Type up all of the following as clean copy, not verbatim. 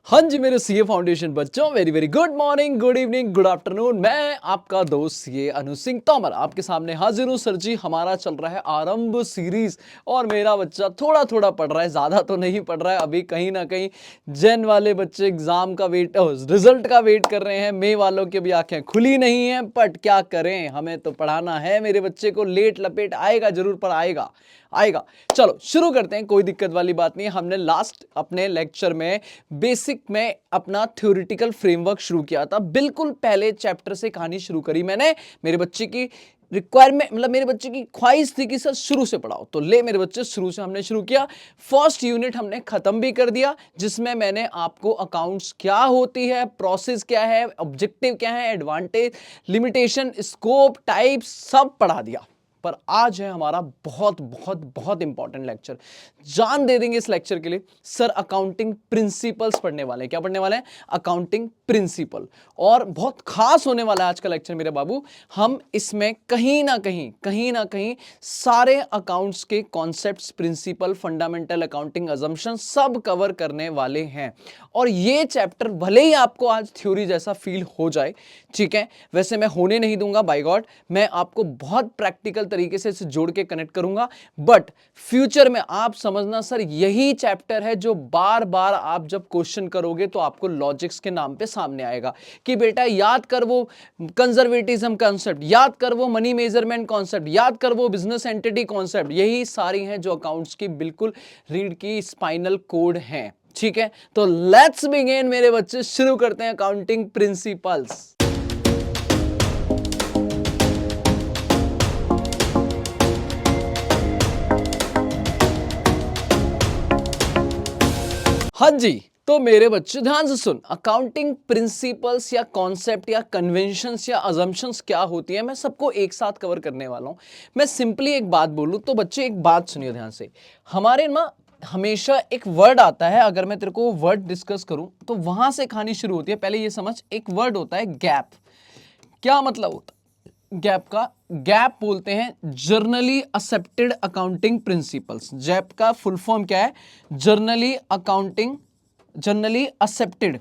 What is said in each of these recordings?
हाँ जी मेरे CA foundation बच्चों, very very good morning, good evening, good afternoon. मैं आपका दोस्त सीए अनु सिंह तोमर आपके सामने हाजिर हूँ। सर जी, हमारा चल रहा है आरंभ सीरीज और मेरा बच्चा थोड़ा थोड़ा पढ़ रहा है, ज़्यादा तो नहीं पढ़ रहा है अभी। कहीं ना कहीं जेन वाले बच्चे एग्जाम का वेट, रिजल्ट का वेट कर रहे हैं। मे वालों की भी आंखें खुली नहीं है, बट क्या करें, हमें तो पढ़ाना है। मेरे बच्चे को लेट लपेट आएगा जरूर, पर आएगा आएगा। चलो शुरू करते हैं, कोई दिक्कत वाली बात नहीं। हमने लास्ट अपने लेक्चर में बेसिक में अपना थ्योरेटिकल फ्रेमवर्क शुरू किया था। बिल्कुल पहले चैप्टर से कहानी शुरू करी मैंने। मेरे बच्चे की रिक्वायरमेंट, मतलब मेरे बच्चे की ख्वाहिश थी कि सर शुरू से पढ़ाओ, तो ले मेरे बच्चे शुरू से हमने शुरू किया। फर्स्ट यूनिट हमने खत्म भी कर दिया, जिसमें मैंने आपको अकाउंट्स क्या होती है, प्रोसेस क्या है, ऑब्जेक्टिव क्या है, एडवांटेज, लिमिटेशन, स्कोप, टाइप सब पढ़ा दिया। पर आज है हमारा बहुत बहुत बहुत इंपॉर्टेंट लेक्चर। जान दे देंगे इस लेक्चर के लिए। सर अकाउंटिंग प्रिंसिपल्स पढ़ने वाले हैं। क्या पढ़ने वाले हैं? Accounting principle. और बहुत खास होने वाला है आज का लेक्चर मेरे बाबू। हम इसमें कहीं ना कहीं सारे अकाउंट्स के concepts, principle, fundamental accounting assumption सब कवर करने वाले हैं। और ये चैप्टर भले ही आपको आज थ्योरी जैसा फील हो जाए, ठीक है, वैसे मैं होने नहीं दूंगा, बाय गॉड। मैं आपको बहुत प्रैक्टिकल तरीके से इसे जोड़ के कनेक्ट करूंगा। बट फ्यूचर में आप समझना, सर यही चैप्टर है जो बार बार आप जब क्वेश्चन करोगे तो आपको लॉजिक्स के नाम पे सामने आएगा कि बेटा याद कर वो कंजर्वेटिज्म कॉन्सेप्ट, याद कर वो मनी मेजरमेंट कॉन्सेप्ट, याद कर वो बिजनेस एंटिटी कॉन्सेप्ट। यही सारी हैं जो अकाउंट्स की बिल्कुल रीढ़ की स्पाइनल कोड हैं, ठीक है। तो लेट्स बिगिन मेरे बच्चे, शुरू करते हैं अकाउंटिंग प्रिंसिपल्स। हाँ जी, तो मेरे बच्चे ध्यान से सुन। अकाउंटिंग प्रिंसिपल्स या कॉन्सेप्ट या कन्वेंशंस या अजम्पशंस क्या होती है, मैं सबको एक साथ कवर करने वाला हूं। मैं सिंपली एक बात बोलूं तो बच्चे एक बात सुनिए ध्यान से। हमारे ना हमेशा एक वर्ड आता है, अगर मैं तेरे को वर्ड डिस्कस करूं तो वहां से कहानी शुरू होती है। पहले ये समझ, एक वर्ड होता है गैप। क्या मतलब होता है गैप का? गैप बोलते हैं generally accepted accounting principles. Gap का फुल फॉर्म क्या है? Generally accepted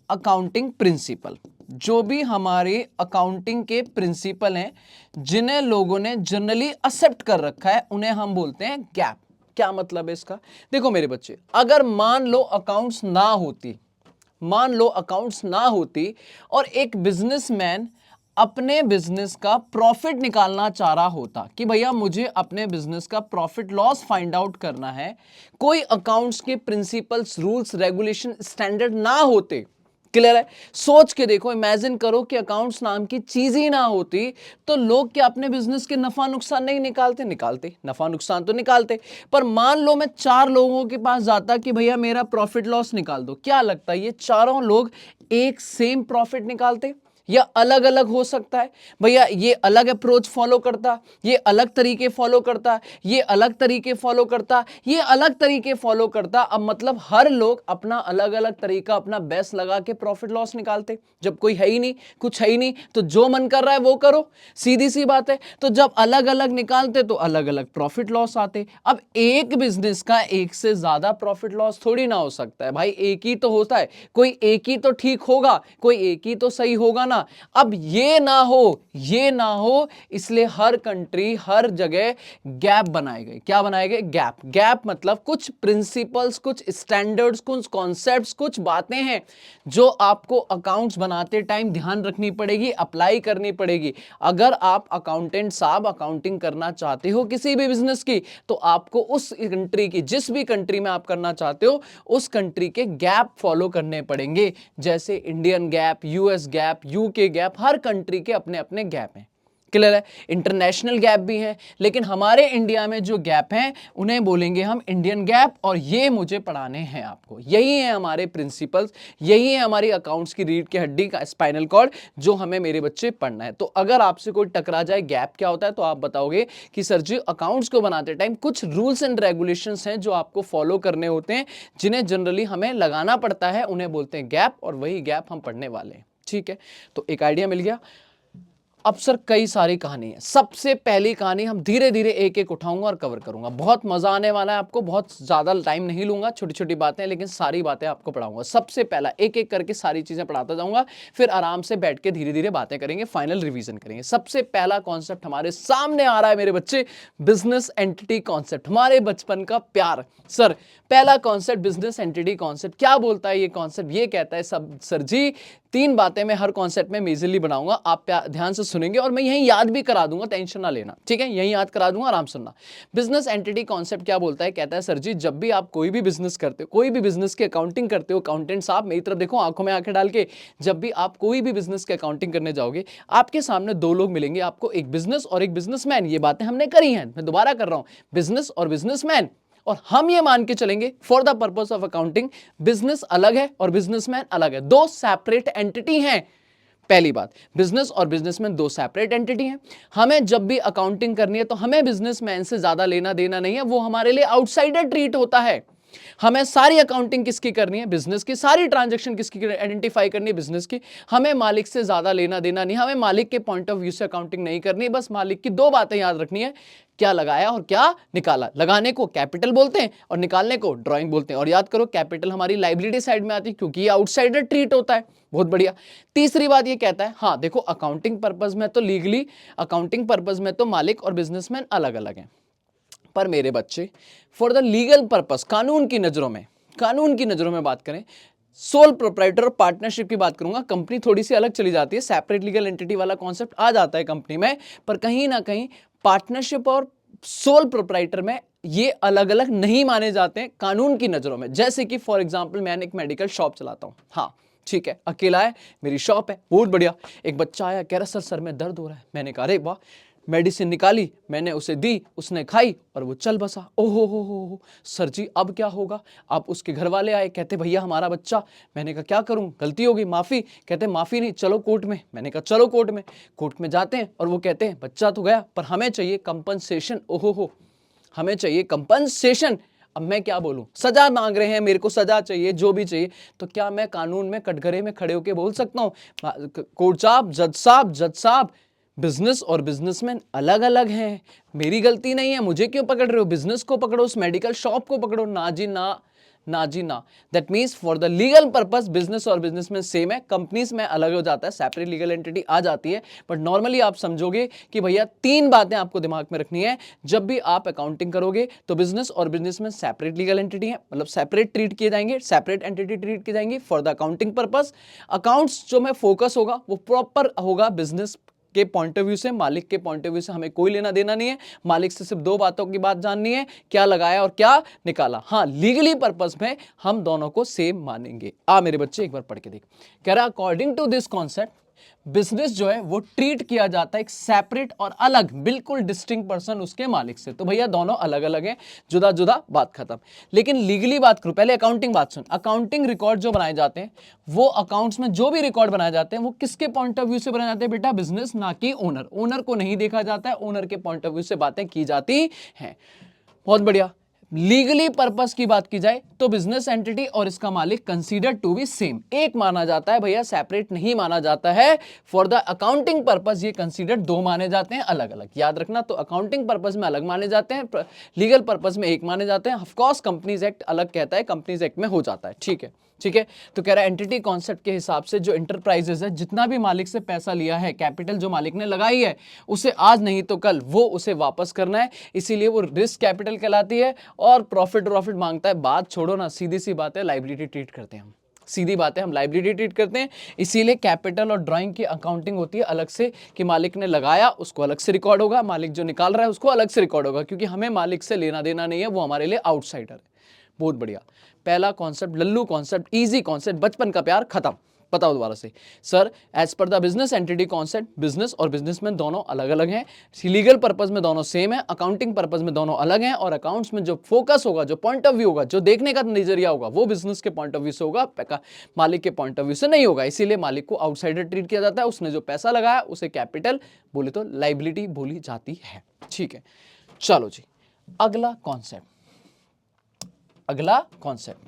accounting principle. जो भी हमारे अकाउंटिंग के प्रिंसिपल हैं, जिन्हें लोगों ने जनरली एक्सेप्ट कर रखा है, उन्हें हम बोलते हैं गैप। क्या मतलब है इसका? देखो मेरे बच्चे, अगर मान लो अकाउंट्स ना होती और एक बिजनेसमैन अपने बिजनेस का प्रॉफिट निकालना चाह रहा होता कि भैया मुझे अपने बिजनेस का प्रॉफिट लॉस फाइंड आउट करना है, कोई अकाउंट्स के प्रिंसिपल्स, रूल्स, रेगुलेशन, स्टैंडर्ड ना होते। क्लियर है? सोच के देखो, इमेजिन करो कि अकाउंट्स नाम की चीज ही ना होती, तो लोग क्या अपने बिजनेस के नफा नुकसान नहीं निकालते? नफा नुकसान तो निकालते। पर मान लो मैं 4 लोगों के पास जाता कि भैया मेरा प्रॉफिट लॉस निकाल दो, क्या लगता है ये चारों लोग एक सेम प्रॉफिट निकालते या अलग अलग हो सकता है? भैया ये अलग अप्रोच फॉलो करता, ये अलग तरीके फॉलो करता, ये अलग तरीके फॉलो करता, ये अलग तरीके फॉलो करता। अब मतलब हर लोग अपना अलग अलग तरीका, अपना बेस्ट लगा के प्रॉफिट लॉस निकालते। जब कोई है ही नहीं, कुछ है ही नहीं, तो जो मन कर रहा है वो करो, सीधी सी बात है। तो जब अलग अलग निकालते तो अलग अलग प्रॉफिट लॉस आते। अब एक बिजनेस का एक से ज्यादा प्रॉफिट लॉस थोड़ी ना हो सकता है भाई, एक ही तो होता है। कोई एक ही तो ठीक होगा, कोई एक ही तो सही होगा ना। अब ये ना हो, इसलिए हर कंट्री, हर जगह गैप बनाए गए। क्या बनाए गए? गैप मतलब कुछ प्रिंसिपल्स, कुछ स्टैंडर्ड्स, कुछ कॉन्सेप्ट्स, कुछ बातें हैं जो आपको अकाउंट्स बनाते टाइम ध्यान रखनी पड़ेगी, अप्लाई करनी पड़ेगी। अगर आप अकाउंटेंट साहब अकाउंटिंग करना चाहते हो किसी भी बिजनेस की, तो आपको उस कंट्री की, जिस भी कंट्री में आप करना चाहते हो, उस कंट्री के गैप फॉलो करने पड़ेंगे। जैसे Indian GAAP, US GAAP, UK GAAP, हर कंट्री के अपने अपने गैप हैं। क्लियर है? इंटरनेशनल गैप भी है, लेकिन हमारे इंडिया में जो गैप हैं उन्हें बोलेंगे हम इंडियन गैप, और ये मुझे पढ़ाने हैं आपको। यही है हमारे प्रिंसिपल्स, यही है हमारी अकाउंट्स की रीढ़ की हड्डी का स्पाइनल कॉर्ड, जो हमें मेरे बच्चे पढ़ना है। तो अगर आपसे कोई टकरा जाए गैप क्या होता है, तो आप बताओगे कि सर जी अकाउंट्स को बनाते टाइम कुछ रूल्स एंड रेगुलेशंस हैं जो आपको फॉलो करने होते हैं, जिन्हें जनरली हमें लगाना पड़ता है, उन्हें बोलते हैं गैप, और वही गैप हम पढ़ने वाले हैं। ठीक है, तो एक आइडिया मिल गया। अब सर कई सारी कहानी है। सबसे पहली कहानी हम धीरे धीरे एक एक उठाऊंगा और कवर करूंगा। बहुत मजा आने वाला है आपको, बहुत ज्यादा टाइम नहीं लूंगा, छोटी छोटी बातें लेकिन सारी बातें आपको पढ़ाऊंगा। सबसे पहला एक एक करके सारी चीजें पढ़ाता जाऊंगा, फिर आराम से बैठ के धीरे धीरे बातें करेंगे, फाइनल रिवीजन करेंगे। सबसे पहला कॉन्सेप्ट हमारे सामने आ रहा है मेरे बच्चे, बिजनेस एंटिटी कॉन्सेप्ट, हमारे बचपन का प्यार। सर पहला कॉन्सेप्ट बिजनेस एंटिटी कॉन्सेप्ट क्या बोलता है ये कॉन्सेप्ट? ये कहता है सब सर जी 3 बातें मैं हर कॉन्सेप्ट में मेजरली बनाऊंगा, आप ध्यान से सुनेंगे और मैं यही याद भी करा दूंगा, टेंशन ना लेना, ठीक है? यही याद करा दूंगा, आराम सुनना। बिजनेस एंटिटी कॉन्सेप्ट क्या बोलता है? कहता है सर जी जब भी आप कोई भी बिजनेस करते हो, कोई भी बिजनेस की अकाउंटिंग करते हो, अकाउंटेंट साहब मेरी तरफ देखो, आंखों में आंखें डाल के, जब भी आप कोई भी बिजनेस की अकाउंटिंग करने जाओगे, आपके सामने 2 लोग मिलेंगे आपको, एक बिजनेस और एक बिजनेसमैन। ये बातें हमने करी हैं, मैं दोबारा कर रहा हूं, बिजनेस और बिजनेसमैन। और हम ये मान के चलेंगे for the purpose of accounting, business अलग है और बिजनेसमैन अलग है, 2 सेपरेट एंटिटी हैं। पहली बात, बिजनेस और बिजनेसमैन 2 सेपरेट एंटिटी हैं। हमें जब भी अकाउंटिंग करनी है तो हमें बिजनेसमैन से ज्यादा लेना देना नहीं है, वो हमारे लिए आउटसाइडर ट्रीट होता है। हमें सारी अकाउंटिंग किसकी करनी है? बिजनेस की। सारी ट्रांजैक्शन किसकी आइडेंटिफाई करनी है? बिजनेस की। हमें मालिक से ज्यादा लेना देना नहीं, हमें मालिक के पॉइंट ऑफ व्यू से अकाउंटिंग नहीं करनी, बस मालिक की 2 बातें याद रखनी है, क्या लगाया और क्या निकाला। लगाने को कैपिटल बोलते हैं और निकालने को ड्राइंग बोलते हैं। और याद करो कैपिटल हमारी लायबिलिटी साइड में आती है क्योंकि ये आउटसाइडर ट्रीट होता है। बहुत बढ़िया। तीसरी बात ये कहता है, हाँ देखो अकाउंटिंग पर्पज में तो लीगली, अकाउंटिंग पर्पज में तो मालिक और बिजनेसमैन अलग अलग हैं, पर मेरे बच्चे फॉर द लीगल पर्पस, कानून की नजरों में बात करें, सोल प्रोप्राइटर और पार्टनरशिप की बात करूंगा। कंपनी थोड़ी सी अलग चली जाती है, सेपरेट लीगल एंटिटी वाला कॉन्सेप्ट आ जाता है कंपनी में, पर कहीं ना कहीं पार्टनरशिप और सोल प्रोप्राइटर में ये अलग अलग नहीं माने जाते हैं कानून की नजरों में। जैसे कि फॉर एग्जांपल मैंने एक मेडिकल शॉप चलाता हूं, हाँ ठीक है, अकेला है, मेरी शॉप है, बहुत बढ़िया। एक बच्चा आया, कह रहा सर में दर्द हो रहा है। मैंने कहा अरे वाह, मेडिसिन निकाली, मैंने उसे दी, उसने खाई और वो चल बसा। ओहो हो सर जी अब क्या होगा? आप उसके घर वाले आए, कहते भैया हमारा बच्चा। मैंने कहा क्या करूं, गलती हो गई, माफी। कहते माफी नहीं, चलो कोर्ट में। मैंने कहा चलो कोर्ट में। कोर्ट में जाते हैं और वो कहते हैं बच्चा तो गया पर हमें चाहिए कंपनसेशन। ओहो हो, हमें चाहिए कंपनसेशन। अब मैं क्या बोलूं, सजा मांग रहे हैं, मेरे को सजा चाहिए, जो भी चाहिए। तो क्या मैं कानून में कटघरे में खड़े होकर बोल सकता हूं कोर्ट साहब, जज साहब बिजनेस और बिजनेसमैन अलग अलग हैं, मेरी गलती नहीं है, मुझे क्यों पकड़ रहे हो? बिजनेस को पकड़ो, उस मेडिकल शॉप को पकड़ो। ना जी ना, ना जी ना। That means for the legal purpose business और बिजनेसमैन सेम है, कंपनीज में अलग हो जाता है, सेपरेट लीगल एंटिटी आ जाती है। बट नॉर्मली आप समझोगे कि भैया 3 बातें आपको दिमाग में रखनी है जब भी आप अकाउंटिंग करोगे, तो बिजनेस और बिजनेसमैन सेपरेट लीगल एंटिटी है, मतलब सेपरेट ट्रीट किए जाएंगे, सेपरेट एंटिटी ट्रीट की जाएंगी for the accounting purpose. Accounts जो में फोकस होगा वो प्रॉपर होगा बिजनेस के पॉइंट ऑफ व्यू से, मालिक के पॉइंट ऑफ व्यू से हमें कोई लेना देना नहीं है। मालिक से सिर्फ 2 बातों की बात जाननी है, क्या लगाया और क्या निकाला। हाँ लीगली पर्पस में हम दोनों को सेम मानेंगे। मेरे बच्चे एक बार पढ़ के देख। कह रहा according to this concept business जो है वो ट्रीट किया जाता है एक सेपरेट और अलग, बिल्कुल डिस्टिंक्ट पर्सन उसके मालिक से। तो भैया दोनों अलग अलग हैं, जुदा जुदा, बात खत्म। लेकिन लीगली बात करूं, पहले अकाउंटिंग बात सुन। अकाउंटिंग रिकॉर्ड जो बनाए जाते हैं, वो अकाउंट्स में जो भी रिकॉर्ड बनाए जाते हैं वो किसके पॉइंट ऑफ व्यू से बनाए जाते हैं बेटा? बिजनेस, ना कि ओनर। ओनर को नहीं देखा जाता है, ओनर के पॉइंट ऑफ व्यू से बातें की जाती हैं। बहुत बढ़िया। लीगली पर्पस की बात की जाए तो बिजनेस एंटिटी और इसका मालिक कंसीडर टू बी सेम, एक माना जाता है भैया, सेपरेट नहीं माना जाता है। फॉर द अकाउंटिंग पर्पस ये कंसीडर 2 माने जाते हैं अलग अलग, याद रखना। तो अकाउंटिंग पर्पस में अलग माने जाते हैं, लीगल पर्पस में एक माने जाते हैं। ऑफकोर्स कंपनीज एक्ट अलग कहता है, कंपनीज एक्ट में हो जाता है, ठीक है ठीक है। तो कह रहा है एंटिटी कॉन्सेप्ट के हिसाब से जो इंटरप्राइजेस है, जितना भी मालिक से पैसा लिया है, कैपिटल जो मालिक ने लगाई है, उसे आज नहीं तो कल वो उसे वापस करना है, इसीलिए वो रिस्क कैपिटल कहलाती है। और प्रॉफिट मांगता है, बात छोड़ो ना, सीधी सी बात है, लायबिलिटी ट्रीट करते हैं हम, सीधी बात है, हम लायबिलिटी ट्रीट करते हैं। इसीलिए कैपिटल और ड्राइंग की अकाउंटिंग होती है अलग से, कि मालिक ने लगाया उसको अलग से रिकॉर्ड होगा, मालिक जो निकाल रहा है उसको अलग से रिकॉर्ड होगा, क्योंकि हमें मालिक से लेना देना नहीं है, वो हमारे लिए आउटसाइडर है। बहुत बढ़िया। पहला कॉन्सेप्ट लल्लू कॉन्सेप्ट, इजी कॉन्सेप्ट, बचपन का प्यार खत्म। बताओ दोबारा से। Sir as per the business entity concept, business और बिजनेसमैन दोनों अलग अलग हैं, लीगल पर्पस में दोनों सेम है, अकाउंटिंग पर्पस में दोनों अलग हैं, और अकाउंट्स में जो फोकस होगा, जो पॉइंट ऑफ व्यू होगा, जो देखने का नजरिया होगा, वो बिजनेस के पॉइंट ऑफ व्यू से होगा, मालिक के पॉइंट ऑफ व्यू से नहीं होगा। इसीलिए मालिक को आउटसाइडर ट्रीट किया जाता है, उसने जो पैसा लगाया उसे कैपिटल बोले तो लाइबिलिटी बोली जाती है, ठीक है। चलो जी, अगला कॉन्सेप्ट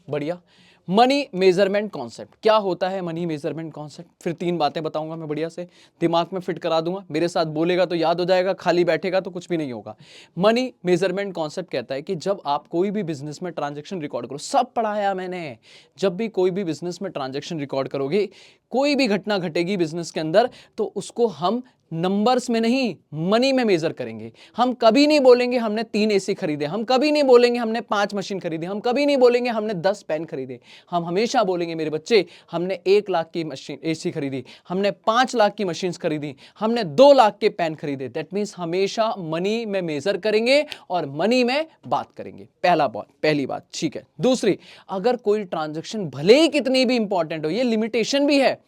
बढ़िया। मनी मेजरमेंट कॉन्सेप्ट, क्या होता है मनी मेजरमेंट कॉन्सेप्ट? फिर 3 बातें बताऊंगा मैं, बढ़िया से दिमाग में फिट करा दूंगा, मेरे साथ बोलेगा तो याद हो जाएगा, खाली बैठेगा तो कुछ भी नहीं होगा। मनी मेजरमेंट कॉन्सेप्ट कहता है कि जब आप कोई भी बिजनेस में ट्रांजैक्शन रिकॉर्ड करो, सब पढ़ाया मैंने, जब भी कोई भी बिजनेस में ट्रांजैक्शन रिकॉर्ड करोगे, कोई भी घटना घटेगी बिजनेस के अंदर, तो उसको हम नंबर्स में नहीं, मनी में मेजर करेंगे। हम कभी नहीं बोलेंगे हमने 3 एसी खरीदे, हम कभी नहीं बोलेंगे हमने 5 मशीन खरीदी, हम कभी नहीं बोलेंगे हमने 10 पेन खरीदे। हम हमेशा बोलेंगे मेरे बच्चे, हमने 1 लाख की मशीन एसी खरीदी, हमने 5 लाख की मशीन खरीदी, हमने 2 लाख के पेन खरीदे। दैट मीन्स हमेशा मनी में मेजर करेंगे और मनी में बात करेंगे। पहली बात, ठीक है। दूसरी, अगर कोई ट्रांजैक्शन भले ही कितनी भी इंपॉर्टेंट हो, ये लिमिटेशन भी है,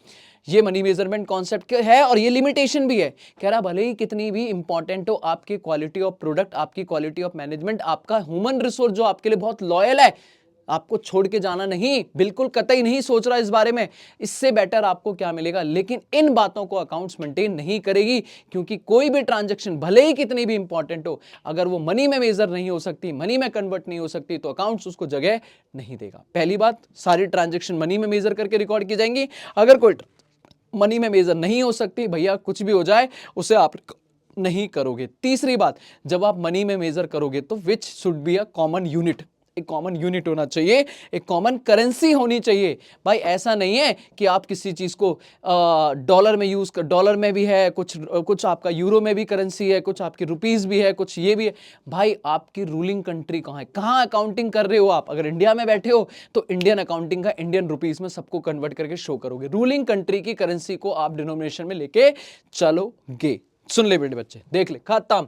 ये मनी मेजरमेंट कॉन्सेप्ट है और ये लिमिटेशन भी है। कह रहा भले ही कितनी भी इंपॉर्टेंट हो, आपकी क्वालिटी ऑफ प्रोडक्ट, आपकी क्वालिटी ऑफ मैनेजमेंट, आपका ह्यूमन रिसोर्स जो आपके लिए बहुत लॉयल है, आपको छोड़ के जाना नहीं, बिल्कुल कतई नहीं सोच रहा इस बारे में, इससे बेटर आपको क्या मिलेगा, लेकिन इन बातों को अकाउंट्स मेंटेन नहीं करेगी, क्योंकि कोई भी ट्रांजैक्शन भले ही कितनी भी इंपॉर्टेंट हो, अगर वो मनी में मेजर नहीं हो सकती, मनी में कन्वर्ट नहीं हो सकती, तो अकाउंट्स उसको जगह नहीं देगा। पहली बात, सारी ट्रांजैक्शन मनी में मेजर करके रिकॉर्ड की जाएंगी। अगर कोई मनी में मेजर नहीं हो सकती, भैया कुछ भी हो जाए उसे आप नहीं करोगे। तीसरी बात, जब आप मनी में मेजर करोगे तो which should be a common unit, एक कॉमन यूनिट होना चाहिए, एक कॉमन करेंसी होनी चाहिए। भाई ऐसा नहीं है कि आप किसी चीज को डॉलर में यूज कर, डॉलर में भी है कुछ आपका यूरो में भी करेंसी है, कुछ आपकी रुपीस भी है, कुछ ये भी है। भाई आपकी रूलिंग कंट्री कहाँ है, कहाँ अकाउंटिंग कर रहे हो आप? अगर इंडिया में बैठे हो तो इंडियन अकाउंटिंग का इंडियन रुपीस में सबको कन्वर्ट करके शो करोगे। रूलिंग कंट्री की करेंसी को आप डिनोमिनेशन में लेके चलोगे। सुन ले बेटे बच्चे, देख ले, खत्म।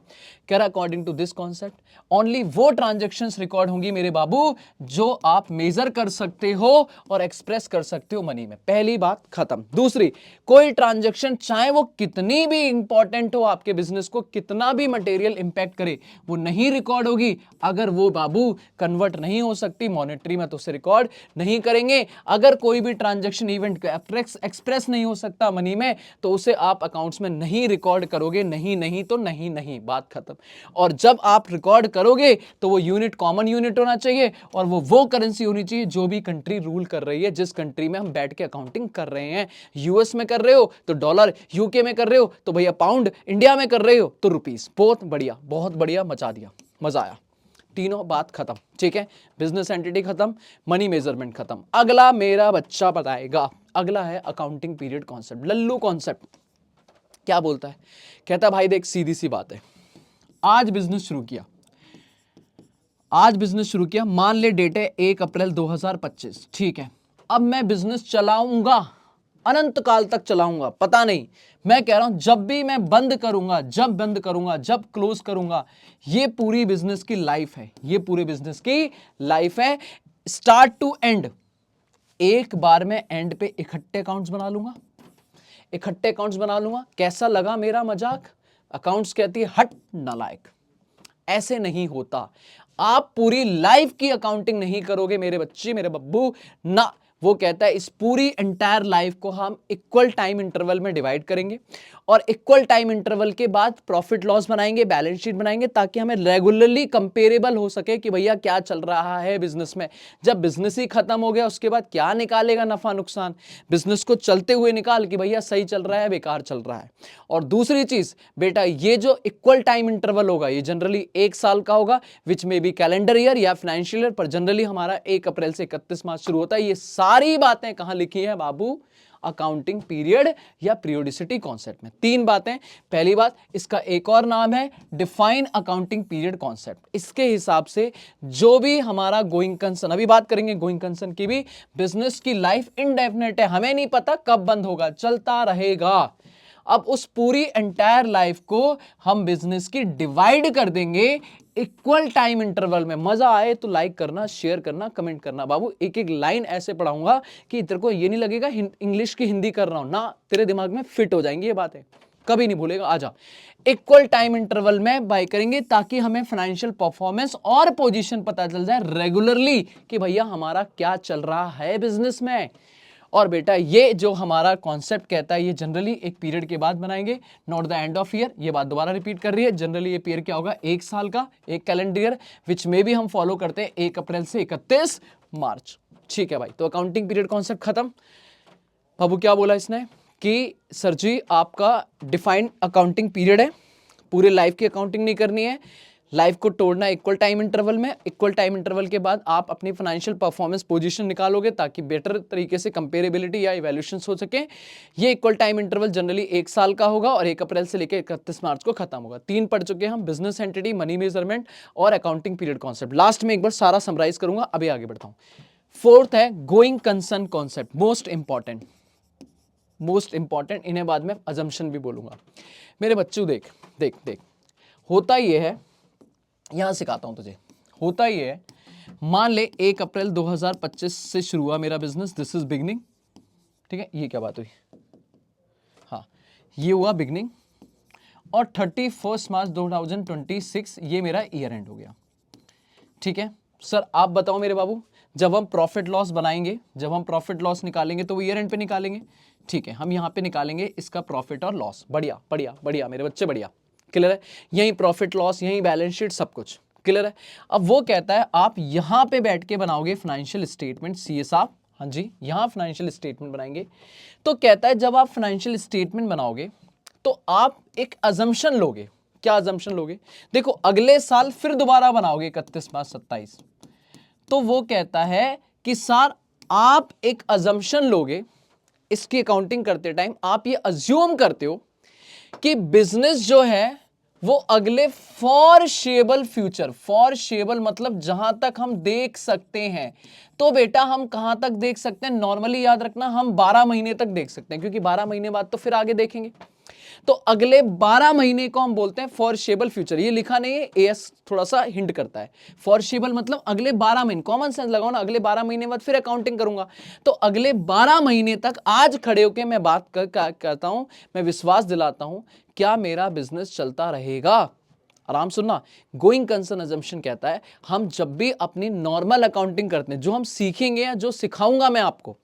कह रहा according to this concept only वो ट्रांजैक्शंस रिकॉर्ड होंगी मेरे बाबू जो आप मेजर कर सकते हो और एक्सप्रेस कर सकते हो मनी में। पहली बात खत्म। दूसरी, कोई ट्रांजैक्शन चाहे वो कितनी भी इंपॉर्टेंट हो, आपके बिजनेस को कितना भी मटेरियल इंपैक्ट करे, वो नहीं रिकॉर्ड होगी अगर वो बाबू कन्वर्ट नहीं हो सकती मॉनेटरी में, तो उसे रिकॉर्ड नहीं करेंगे। अगर कोई भी ट्रांजैक्शन इवेंट एक्सप्रेस नहीं हो सकता मनी में, तो उसे आप अकाउंट्स में नहीं रिकॉर्ड करोगे। नहीं तो नहीं, बात खत्म। और जब आप रिकॉर्ड करोगे तो वो यूनिट कॉमन यूनिट होना चाहिए और वो करेंसी होनी चाहिए जो भी कंट्री रूल कर रही है, जिस कंट्री में हम बैठ के अकाउंटिंग कर रहे हैं। यूएस में कर रहे हो तो डॉलर, यूके में कर रहे हो तो भैया पाउंड, इंडिया में कर रहे हो तो रुपीस। बहुत बढ़िया, मचा दिया, मजा आया। तीनों बात खत्म, ठीक है। बिजनेस एंटिटी खत्म, मनी मेजरमेंट खत्म। अगला मेरा बच्चा बताएगा, अगला है अकाउंटिंग पीरियड कॉन्सेप्ट, लल्लू कॉन्सेप्ट। क्या बोलता है? कहता भाई देख, सीधी सी बात है, आज बिजनेस शुरू किया, मान ले डेट है 1 अप्रैल 2025, ठीक है। अब मैं बिजनेस चलाऊंगा, अनंत काल तक चलाऊंगा, पता नहीं। मैं कह रहा हूं जब भी मैं बंद करूंगा, जब क्लोज करूंगा, ये पूरी बिजनेस की लाइफ है, स्टार्ट टू एंड। एक बार में एंड पे इकट्ठे अकाउंट्स बना लूंगा। कैसा लगा मेरा मजाक? अकाउंट्स कहती है हट नालायक, ऐसे नहीं होता। आप पूरी लाइफ की अकाउंटिंग नहीं करोगे मेरे बच्चे, मेरे बब्बू ना। वो कहता है इस पूरी एंटायर लाइफ को हम इक्वल टाइम इंटरवल में डिवाइड करेंगे और इक्वल टाइम इंटरवल के बाद प्रॉफिट लॉस बनाएंगे, बैलेंस शीट बनाएंगे, ताकि हमें रेगुलरली कंपेरेबल हो सके कि भैया क्या चल रहा है बिजनेस में। जब बिजनेस ही खत्म हो गया उसके बाद क्या निकालेगा नफा नुकसान? बिजनेस को चलते हुए निकाल कि भैया सही चल रहा है, बेकार चल रहा है। और दूसरी चीज बेटा, ये जो इक्वल टाइम इंटरवल होगा ये जनरली 1 साल का होगा, विच में भी कैलेंडर ईयर या फाइनेंशियल ईयर, पर जनरली हमारा 1 अप्रैल से 31 मार्च शुरू होता है। ये सारी बातें कहां लिखी है बाबू? अकाउंटिंग पीरियड या पीरियोडिसिटी कॉन्सेप्ट में। 3 बातें। पहली बात, इसका एक और नाम है डिफाइन अकाउंटिंग पीरियड कॉन्सेप्ट। इसके हिसाब से जो भी हमारा गोइंग कंसर्न, अभी बात करेंगे गोइंग कंसर्न की भी, बिजनेस की लाइफ इनडेफिनेट है, हमें नहीं पता कब बंद होगा, चलता रहेगा। अब उस पूरी एंटायर लाइफ को हम बिजनेस की डिवाइड कर देंगे इक्वल टाइम इंटरवल में। मजा आए तो लाइक करना, शेयर करना, कमेंट करना। बाबू एक एक लाइन ऐसे पढ़ाऊंगा कि तेरे को ये नहीं लगेगा इंग्लिश की हिंदी कर रहा हूं ना, तेरे दिमाग में फिट हो जाएंगी ये बातें, कभी नहीं भूलेगा। आजा, इक्वल टाइम इंटरवल में बाय करेंगे ताकि हमें फाइनेंशियल परफॉर्मेंस और पोजीशन पता चल जाए रेगुलरली कि भैया हमारा क्या चल रहा है बिजनेस में। और बेटा ये जो हमारा कॉन्सेप्ट कहता है ये जनरली एक पीरियड के बाद बनाएंगे, not the end of year. ये बात दोबारा रिपीट कर रही है, जनरली ये पीरियड क्या होगा? 1 साल का, एक कैलेंडर ईयर, विच में भी हम फॉलो करते हैं 1 अप्रैल से 31 मार्च। ठीक है भाई, तो अकाउंटिंग पीरियड कॉन्सेप्ट खत्म। बाबू क्या बोला इसने कि सर जी आपका डिफाइंड अकाउंटिंग पीरियड है, पूरे लाइफ की अकाउंटिंग नहीं करनी है, लाइफ को तोड़ना इक्वल टाइम इंटरवल में, इक्वल टाइम इंटरवल के बाद आप अपनी फाइनेंशियल परफॉर्मेंस पोजीशन निकालोगे ताकि बेटर तरीके से कंपेरेबिलिटी या इवैल्यूएशन हो सके। ये इक्वल टाइम इंटरवल जनरली 1 साल का होगा और 1 अप्रैल से लेकर 31 मार्च को खत्म होगा। 3 पढ़ चुके हैं हम, बिजनेस एंटिटी, मनी मेजरमेंट और अकाउंटिंग पीरियड कॉन्सेप्ट। लास्ट में एक बार सारा समराइज करूंगा, अभी आगे बढ़ता हूं। फोर्थ है going concern concept, most important, most important. इन्हें बाद में अजम्पशन भी बोलूंगा। मेरे बच्चों देख देख देख, होता ये है, यहां सिखाता हूं तुझे। होता ये है, मान ले 1 अप्रैल 2025 से शुरू हुआ मेरा बिजनेस, दिस इज बिगनिंग, ठीक है। ये क्या बात हुई, हाँ ये हुआ बिगनिंग, और 31 मार्च 2026 ये मेरा ईयर एंड हो गया, ठीक है। सर आप बताओ मेरे बाबू, जब हम प्रॉफिट लॉस बनाएंगे, जब हम प्रॉफिट लॉस निकालेंगे तो वो ईयर एंड पे निकालेंगे, ठीक है। हम यहां पे निकालेंगे इसका प्रॉफिट और लॉस, बढ़िया बढ़िया बढ़िया मेरे बच्चे, बढ़िया, क्लियर है। यही प्रॉफिट लॉस, यही बैलेंस शीट, सब कुछ क्लियर है। अब वो कहता है आप यहां पे बैठ के बनाओगे फाइनेंशियल स्टेटमेंट, सीए साहब, हाँ जी, यहां फाइनेंशियल स्टेटमेंट बनाएंगे। तो कहता है जब आप फाइनेंशियल स्टेटमेंट बनाओगे तो आप एक अजम्पशन लोगे। क्या अजम्पशन लोगे, देखो अगले साल फिर दोबारा बनाओगे 31 मार्च 27, तो वो कहता है कि सर आप एक अजम्पशन लोगे, इसकी अकाउंटिंग करते टाइम आप ये अज्यूम करते हो कि बिजनेस जो है वो अगले फॉरशेबल फ्यूचर, फॉरशेबल मतलब जहां तक हम देख सकते हैं, तो बेटा हम कहां तक देख सकते हैं, नॉर्मली याद रखना हम 12 महीने तक देख सकते हैं, क्योंकि 12 महीने बाद तो फिर आगे देखेंगे। तो अगले 12 महीने को हम बोलते हैं फॉरशेबल फ्यूचर। ये लिखा नहीं है, एएस थोड़ा सा हिंट करता है। फॉरशेबल मतलब अगले 12 महीने, कॉमन सेंस लगाओ ना, अगले 12 महीने बाद फिर अकाउंटिंग करूंगा, तो अगले 12 महीने तक आज खड़े होकर मैं बात करता हूं, मैं विश्वास दिलाता हूं, क्या मेरा बिजनेस चलता रहेगा। आराम सुनना, गोइंग कंसर्न अजम्पशन कहता है हम जब भी अपनी नॉर्मल अकाउंटिंग करते हैं, जो हम सीखेंगे या जो सिखाऊंगा मैं आपको,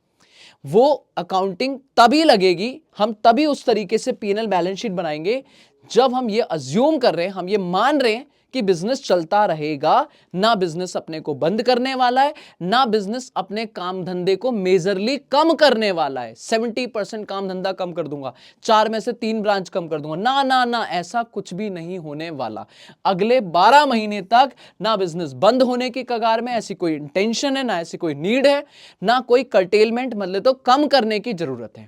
वो अकाउंटिंग तभी लगेगी, हम तभी उस तरीके से पीएनएल बैलेंस शीट बनाएंगे जब हम ये अज्यूम कर रहे हैं, हम ये मान रहे हैं कि बिजनेस चलता रहेगा, ना बिजनेस अपने को बंद करने वाला है, ना बिजनेस अपने काम धंधे को मेजरली कम करने वाला है। 70% काम धंधा कम कर दूंगा, 4 में से 3 ब्रांच कम कर दूंगा, ना ना ना, ऐसा कुछ भी नहीं होने वाला। अगले 12 महीने तक ना बिजनेस बंद होने की कगार में, ऐसी कोई इंटेंशन है, ना ऐसी कोई नीड है, ना कोई कर्टेलमेंट मतलब तो कम करने की जरूरत है।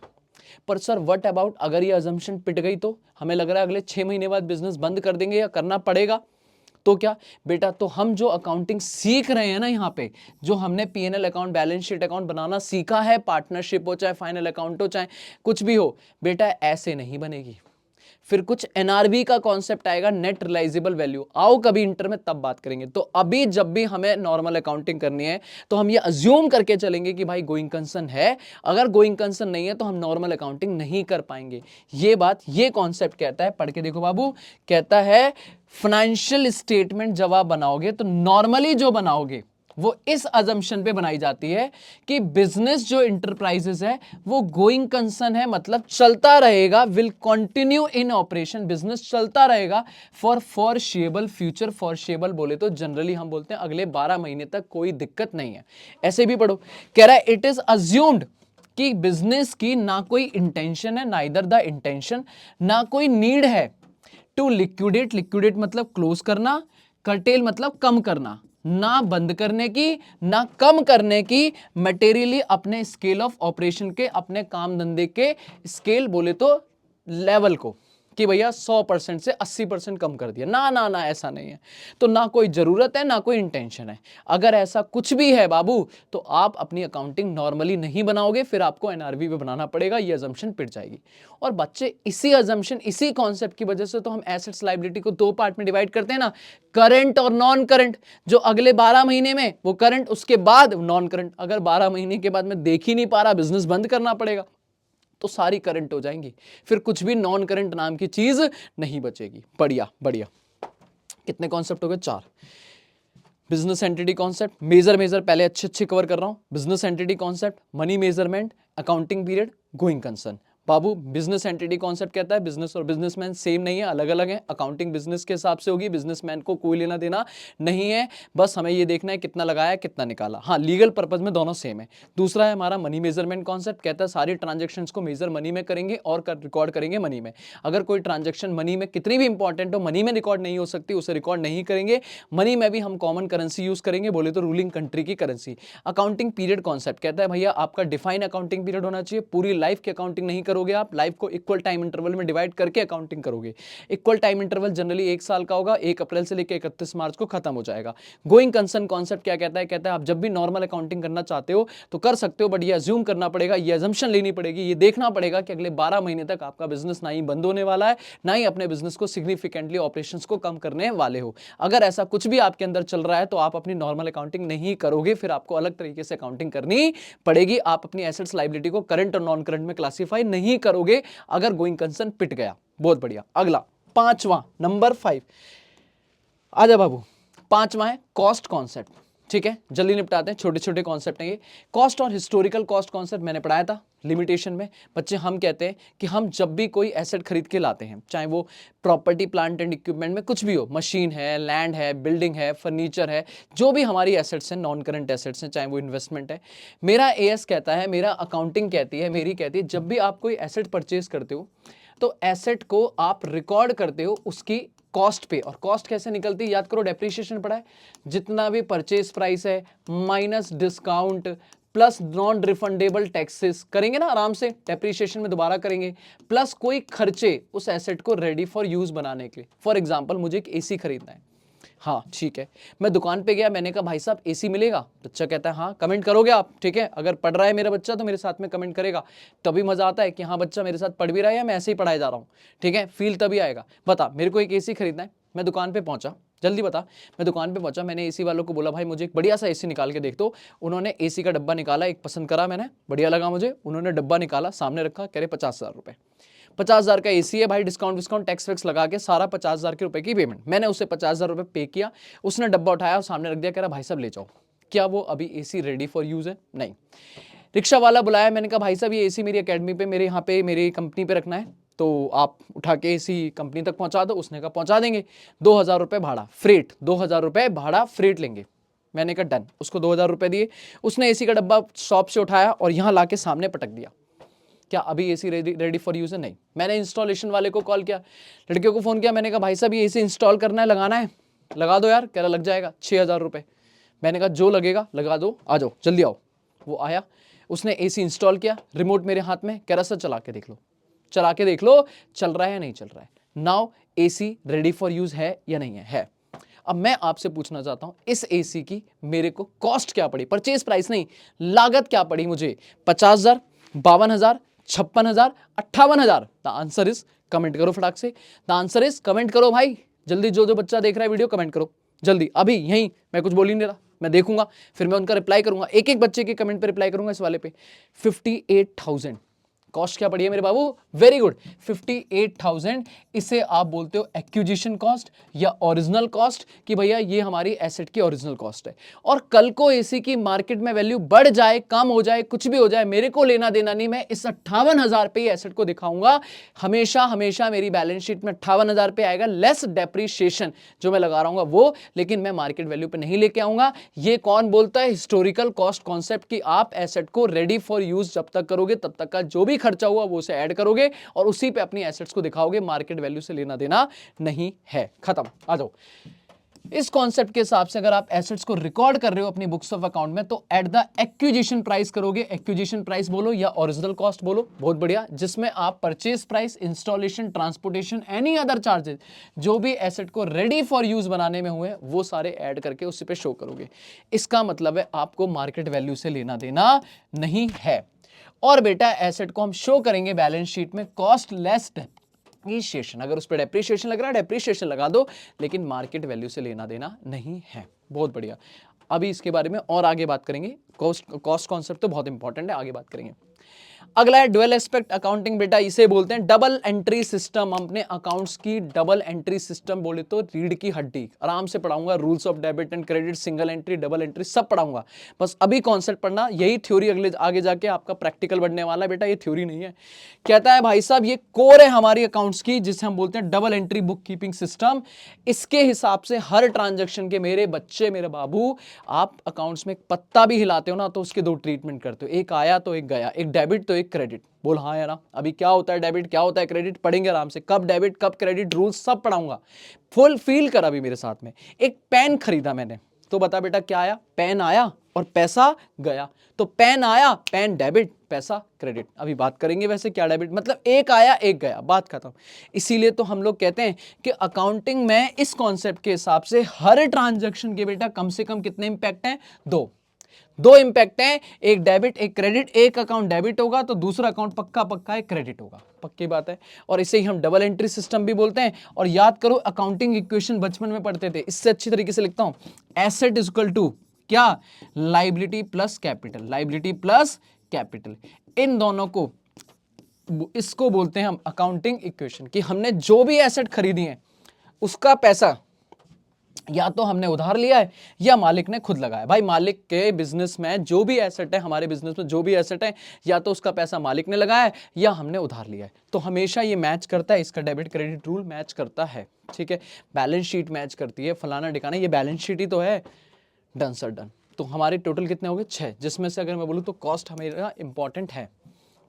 पर सर व्हाट अबाउट अगर ये अजम्पशन पिट गई, तो हमें लग रहा है अगले 6 महीने बाद बिजनेस बंद कर देंगे या करना पड़ेगा, तो क्या बेटा, तो हम जो अकाउंटिंग सीख रहे हैं ना, यहां पे जो हमने PNL account, balance sheet account बनाना सीखा है, पार्टनरशिप हो चाहे फाइनल अकाउंट हो चाहे कुछ भी हो, बेटा ऐसे नहीं बनेगी। फिर कुछ एनआरवी का कॉन्सेप्ट आएगा, नेट रियलाइजेबल वैल्यू, आओ कभी इंटर में तब बात करेंगे। तो अभी जब भी हमें नॉर्मल अकाउंटिंग करनी है तो हम ये अज्यूम करके चलेंगे कि भाई गोइंग कंसर्न है, अगर गोइंग कंसर्न नहीं है तो हम नॉर्मल अकाउंटिंग नहीं कर पाएंगे। ये बात, ये कॉन्सेप्ट कहता है, पढ़ के देखो बाबू, कहता है फाइनेंशियल स्टेटमेंट जब आप बनाओगे तो नॉर्मली जो बनाओगे वो इस अजम्पशन पे बनाई जाती है कि बिजनेस जो इंटरप्राइजेस है वो गोइंग कंसर्न है, मतलब चलता रहेगा, will continue in operation, business चलता रहेगा फॉर फॉरशेबल फ्यूचर। फॉरशेबल बोले तो जनरली हम बोलते हैं अगले 12 महीने तक कोई दिक्कत नहीं है। ऐसे भी पढ़ो, कह रहा है इट इज अज्यूम्ड कि बिजनेस की ना कोई इंटेंशन है, ना इधर द इंटेंशन, ना कोई नीड है टू लिक्विडेट, लिक्विडेट मतलब क्लोज करना, कर्टेल मतलब कम करना, ना बंद करने की ना कम करने की, मटेरियली अपने स्केल ऑफ ऑपरेशन के, अपने काम धंधे के स्केल बोले तो लेवल को, कि भैया 100% से 80% कम कर दिया, ना ना ना ऐसा नहीं है। तो ना कोई जरूरत है ना कोई इंटेंशन है। अगर ऐसा कुछ भी है बाबू तो आप अपनी अकाउंटिंग नॉर्मली नहीं बनाओगे, फिर आपको एनआरवी पे बनाना पड़ेगा, ये अजम्पशन पिट जाएगी। और बच्चे इसी अजम्पशन, इसी कॉन्सेप्ट की वजह से तो हम एसेट्स लायबिलिटी को 2 पार्ट में डिवाइड करते हैं ना, करंट और नॉन करंट। जो अगले 12 महीने में वो करंट, उसके बाद नॉन करंट। अगर 12 महीने के बाद मैं देख ही नहीं पा रहा, बिजनेस बंद करना पड़ेगा, तो सारी करंट हो जाएंगी, फिर कुछ भी नॉन करंट नाम की चीज नहीं बचेगी। बढ़िया बढ़िया, कितने कॉन्सेप्ट हो गए, 4। बिजनेस एंटिटी कॉन्सेप्ट, मेजर पहले अच्छे कवर कर रहा हूं। Business entity concept, money measurement, accounting period, going concern, बाबू बिजनेस एंटिटी कॉन्सेप्ट कहता है बिजनेस और बिजनेसमैन सेम नहीं है, अलग अलग है। अकाउंटिंग बिजनेस के हिसाब से होगी, बिजनेसमैन को कोई लेना देना नहीं है। बस हमें ये देखना है कितना लगाया कितना निकाला। हाँ, लीगल पर्पज में दोनों सेम है। दूसरा है हमारा मनी मेजरमेंट कॉन्सेप्ट, कहता है सारी ट्रांजेक्शन्स को मेजर मनी में करेंगे और रिकॉर्ड करेंगे मनी में। अगर कोई ट्रांजेक्शन मनी में कितनी भी इंपॉर्टेंट हो, मनी में रिकॉर्ड नहीं हो सकती, उसे रिकॉर्ड नहीं करेंगे। मनी में भी हम कॉमन करेंसी यूज करेंगे, बोले तो रूलिंग कंट्री की करेंसी। अकाउंटिंग पीरियड कॉन्सेप्ट कहता है भैया आपका डिफाइन अकाउंटिंग पीरियड होना चाहिए। पूरी लाइफ की अकाउंटिंग नहीं करोगे आप, लाइफ को इक्वल टाइम इंटरवल में डिवाइड करके अकाउंटिंग करोगे। इक्वल टाइम इंटरवल जनरली 1 साल का होगा, 1 अप्रैल से लेकर 31 मार्च को खत्म हो जाएगा। गोइंग कंसर्न कॉन्सेप्ट क्या कहता है? कहता है आप जब भी नॉर्मल अकाउंटिंग करना चाहते हो तो कर सकते हो, बट ये अज्यूम करना पड़ेगा, ये अजम्पशन लेनी पड़ेगी, ये देखना पड़ेगा कि अगले 12 महीने तक आपका बिजनेस ना ही बंद होने वाला है, ना ही अपने बिजनेस को सिग्निफिकेंटली ऑपरेशंस को कम करने वाले हो। अगर ऐसा कुछ भी आपके अंदर चल रहा है तो आप अपनी नॉर्मल अकाउंटिंग नहीं करोगे, फिर आपको अलग तरीके से अकाउंटिंग करनी पड़ेगी। आप अपनी एसेट्स लायबिलिटी को करंट और नॉन करंट में क्लासिफाई नहीं करोगे अगर गोइंग कंसर्न पिट गया। बहुत बढ़िया। अगला 5वां, नंबर 5, आजा बाबू। 5वां है कॉस्ट कॉन्सेप्ट। ठीक है, जल्दी निपटाते हैं, छोटे छोटे कॉन्सेप्ट हैं ये। कॉस्ट और हिस्टोरिकल कॉस्ट कॉन्सेप्ट मैंने पढ़ाया था लिमिटेशन में। बच्चे हम कहते हैं कि हम जब भी कोई एसेट खरीद के लाते हैं, चाहे वो प्रॉपर्टी प्लांट एंड इक्विपमेंट में कुछ भी हो, मशीन है, लैंड है, बिल्डिंग है, फर्नीचर है, जो भी हमारी एसेट्स हैं, नॉन करंट एसेट्स हैं, चाहे वो इन्वेस्टमेंट है, मेरा एएस कहता है, मेरा अकाउंटिंग कहती है, मेरी कहती है, जब भी आप कोई एसेट परचेज करते हो तो एसेट को आप रिकॉर्ड करते हो उसकी कॉस्ट पे। और कॉस्ट कैसे निकलती है? याद करो, डेप्रिसिएशन पढ़ा है। जितना भी परचेज प्राइस है minus discount plus non refundable taxes करेंगे ना, आराम से डेप्रिसिएशन में दोबारा करेंगे, प्लस कोई खर्चे उस एसेट को रेडी फॉर यूज बनाने के लिए। फॉर एग्जांपल मुझे एक एसी खरीदना है, हाँ ठीक है, मैं दुकान पे गया, मैंने कहा भाई साहब एसी मिलेगा? बच्चा कहता है हाँ। कमेंट करोगे आप? ठीक है, अगर पढ़ रहा है मेरा बच्चा तो मेरे साथ में कमेंट करेगा, तभी मजा आता है कि हाँ बच्चा मेरे साथ पढ़ भी रहा है या मैं ऐसे ही पढ़ाया जा रहा हूँ। ठीक है, फील तभी आएगा। बता, मेरे को एक एसी खरीदना है, मैं दुकान पे पहुंचा, जल्दी बता। मैं दुकान पे पहुंचा, मैंने एसी वालों को बोला भाई मुझे एक बढ़िया सा एसी निकाल के देख दो। उन्होंने एसी का डब्बा निकाला, एक पसंद करा मैंने, बढ़िया लगा मुझे, उन्होंने डब्बा निकाला, सामने रखा, कह रहे 50,000 रुपए। 50,000 का एसी है भाई, डिस्काउंट टैक्स वैक्स लगा के सारा 50,000 के रुपए की पेमेंट। मैंने उसे 50,000 रुपए पे किया, उसने डब्बा उठाया और सामने रख दिया, कह रहा भाई साहब ले जाओ। क्या वो अभी एसी रेडी फॉर यूज है? नहीं। रिक्शा वाला बुलाया, मैंने कहा भाई साहब ये एसी मेरी एकेडमी पे, मेरे यहाँ पे, मेरी कंपनी पे रखना है, तो आप उठा के एसी कंपनी तक पहुंचा दो। उसने कहा पहुंचा देंगे, 2,000 रुपए भाड़ा फ्रेट, 2,000 रुपए भाड़ा फ्रेट लेंगे। मैंने कहा डन, उसको 2,000 रुपए दिए। उसने एसी का डब्बा शॉप से उठाया और यहाँ ला के सामने पटक दिया। क्या अभी एसी रेडी फॉर यूज है? नहीं। मैंने इंस्टॉलेशन वाले को कॉल किया, लड़के को फोन किया, मैंने कहा भाई साहब ये एसी इंस्टॉल करना है, लगाना है, लगा दो यार। कह रहा लग जाएगा 6,000 रुपए। मैंने कहा जो लगेगा लगा दो, आ जाओ जल्दी आओ। वो आया, उसने एसी इंस्टॉल किया, रिमोट मेरे हाथ में, कह रहा सर चला के देख लो, चला के देख लो चल रहा है या नहीं चल रहा है। Now AC ready for use है या नहीं है? अब मैं आपसे पूछना चाहता हूं इस एसी की मेरे को कॉस्ट क्या पड़ी? परचेज प्राइस नहीं, लागत क्या पड़ी मुझे? 50,000, 52,000, 56,000, 58,000? द आंसर इज, कमेंट करो फटाक से, द आंसर इज, कमेंट करो भाई जल्दी, जो बच्चा देख रहा है वीडियो कमेंट करो जल्दी। अभी यहीं मैं कुछ बोल ही नहीं रहा, मैं देखूंगा फिर मैं उनका रिप्लाई करूंगा, एक एक बच्चे के कमेंट पे रिप्लाई करूंगा इस वाले पे। 58,000 कॉस्ट क्या पड़ी है मेरे बाबू? Very good, 58,000। इसे आप बोलते हो एक्विजिशन कॉस्ट या ओरिजिनल कॉस्ट, कि भैया ये हमारी एसेट की ओरिजिनल कॉस्ट है। और कल को एसी की मार्केट में वैल्यू बढ़ जाए, कम हो जाए, कुछ भी हो जाए, मेरे को लेना देना नहीं, मैं इस 58,000 पे एसेट को दिखाऊंगा। हमेशा हमेशा मेरी बैलेंस शीट में 58,000 पे आएगा, लेस डेप्रीशिएशन जो मैं लगा रहा हूं वो, लेकिन मैं मार्केट वैल्यू पे नहीं लेके आऊंगा। ये कौन बोलता है? हिस्टोरिकल कॉस्ट कॉन्सेप्ट, की आप एसेट को रेडी फॉर यूज जब तक करोगे तब तक का जो भी खर्चा हुआ वो उसे ऐड करोगे और उसी पे अपनी एसेट्स को दिखाओगे, मार्केट वैल्यू से लेना देना नहीं है। खत्म। आ जाओ। इस कॉन्सेप्ट के हिसाब से अगर आप एसेट्स को रिकॉर्ड कर रहे हो अपनी बुक्स ऑफ अकाउंट में तो एट द एक्विजिशन प्राइस करोगे। एक्विजिशन प्राइस बोलो या ओरिजिनल कॉस्ट बोलो, बहुत बढ़िया, जिसमें आप purchase price, installation, transportation, any other charges जो भी एसेट को रेडी फॉर यूज बनाने में हुए वो सारे ऐड करके उसी पे शो करोगे। इसका मतलब है आपको मार्केट वैल्यू से लेना देना नहीं है। और बेटा एसेट को हम शो करेंगे बैलेंस शीट में कॉस्ट लेस डेप्रीशिएशन। अगर उस पर डेप्रीशिएशन लग रहा है डेप्रीशिएशन लगा दो, लेकिन मार्केट वैल्यू से लेना देना नहीं है। बहुत बढ़िया। अभी इसके बारे में और आगे बात करेंगे। कॉस्ट कॉन्सेप्ट तो बहुत इंपॉर्टेंट है, आगे बात करेंगे। अगला है ड्यूअल एस्पेक्ट अकाउंटिंग, बेटा इसे बोलते हैं डबल एंट्री सिस्टम। अपने अकाउंट्स की डबल एंट्री सिस्टम बोले तो रीढ़ की हड्डी। आराम से पढ़ाऊंगा, rules of debit and credit, single entry, double entry सब पढ़ाऊंगा। बस अभी कॉन्सेप्ट पढ़ना, यही थ्योरी अगले आगे जाके आपका प्रैक्टिकल बनने वाला है बेटा, ये थ्योरी नहीं है। कहता है भाई साहब ये कोर है हमारी अकाउंट्स की, जिसे हम बोलते हैं double entry book keeping system. इसके हिसाब से हर ट्रांजेक्शन के, मेरे बच्चे मेरे बाबू, आप अकाउंट्स में एक पत्ता भी हिलाते हो ना तो उसके दो ट्रीटमेंट करते हो, एक आया तो एक गया, एक डेबिट तो एक क्रेडिट। बोल हाँ या ना। अभी क्या होता है डेबिट, क्या होता है क्रेडिट, पढ़ेंगे आराम से, कब डेबिट कब क्रेडिट, रूल्स सब पढ़ाऊंगा। फुल फील कर अभी मेरे साथ में। एक पेन खरीदा मैंने, तो बता बेटा क्या आया, पेन आया और पैसा गया। तो पेन आया, पेन डेबिट, पैसा क्रेडिट। अभी बात करेंगे वैसे क्या डेबिट मतलब, एक आया एक गया, बात खत्म। इसीलिए तो हम लोग कहते हैं कि अकाउंटिंग में इस कॉन्सेप्ट के हिसाब से हर ट्रांजैक्शन के बेटा कम से कम कितने इंपैक्ट हैं, दो इंपैक्ट हैं, एक डेबिट एक क्रेडिट। एक अकाउंट डेबिट होगा तो दूसरा अकाउंट पक्का पक्का एक क्रेडिट होगा, पक्की बात है। और इसे ही हम डबल एंट्री सिस्टम भी बोलते हैं। और याद करो अकाउंटिंग इक्वेशन बचपन में पढ़ते थे, इससे अच्छी तरीके से लिखता हूं, एसेट इज इक्वल टू क्या, liability plus capital, liability plus capital. इन दोनों को, इसको बोलते हैं हम अकाउंटिंग इक्वेशन, कि हमने जो भी एसेट खरीदी है उसका पैसा या तो हमने उधार लिया है या मालिक ने खुद लगाया। भाई मालिक के बिजनेस में जो भी एसेट है, हमारे बिजनेस में जो भी एसेट है, या तो उसका पैसा मालिक ने लगाया है या हमने उधार लिया है। तो हमेशा ये मैच करता है, इसका डेबिट क्रेडिट रूल मैच करता है, ठीक है। बैलेंस शीट मैच करती है, फलाना ठिकाना, ये बैलेंस शीट ही तो है, डन सर डन। तो हमारे टोटल कितने हो गए, 6, जिसमें से अगर मैं बोलूँ तो कॉस्ट हमेरा इंपॉर्टेंट है,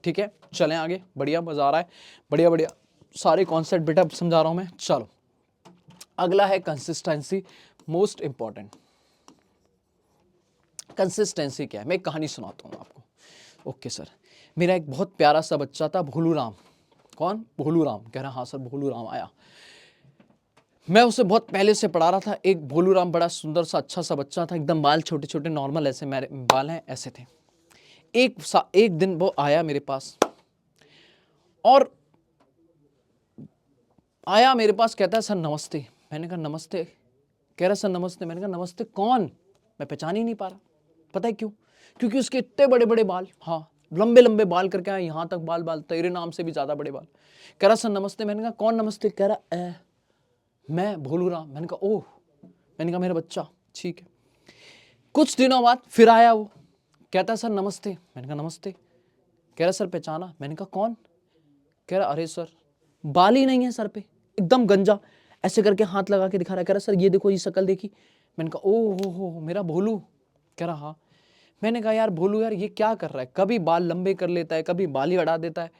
ठीक है। चलें आगे, बढ़िया मजा आ रहा है, बढ़िया बढ़िया सारे कॉन्सेप्ट बेटा समझा रहा हूं मैं। चलो अगला है कंसिस्टेंसी, मोस्ट इंपॉर्टेंट। कंसिस्टेंसी क्या है, मैं एक कहानी सुनाता हूँ आपको। ओके सर, मेरा एक बहुत प्यारा सा बच्चा था, भोलू राम। कौन, भोलू राम। कह रहा हाँ सर भोलू राम आया। मैं उसे बहुत पहले से पढ़ा रहा था। एक भोलू राम बड़ा सुंदर सा अच्छा सा बच्चा था, एकदम बाल छोटे छोटे नॉर्मल, ऐसे मेरे बाल हैं ऐसे थे। एक दिन वो आया मेरे पास, और आया मेरे पास, कहता है सर नमस्ते। मैंने कहा नमस्ते। कह रहा सर नमस्ते। मैंने कहा नमस्ते कौन, मैं पहचान ही नहीं पा रहा। पता है क्यों, क्योंकि उसके इतने बड़े बड़े बाल, हाँ लंबे लंबे बाल करके आए, यहां तक बाल, तेरे नाम से भी ज्यादा बड़े बाल। कह रहा सर नमस्ते। मैंने कहा कौन नमस्ते। कह रहा मैं भोलू राम। मैंने कहा ओह। मैंने कहा मेरा बच्चा, ठीक है। कुछ दिनों बाद फिर आया वो, कहता सर नमस्ते। मैंने कहा नमस्ते। कह रहा सर पहचाना। मैंने कहा कौन। कह रहा अरे सर बाल ही नहीं है सर पे, एकदम गंजा, ऐसे करके हाथ लगा के दिखा रहा है। कह रहा सर ये देखो, ये शक्ल देखी। मैंने कहा ओ हो मेरा भोलू। कह रहा हाँ। मैंने कहा यार भोलू यार ये क्या कर रहा है, कभी बाल लंबे कर लेता है, कभी बाल ही अड़ा देता है।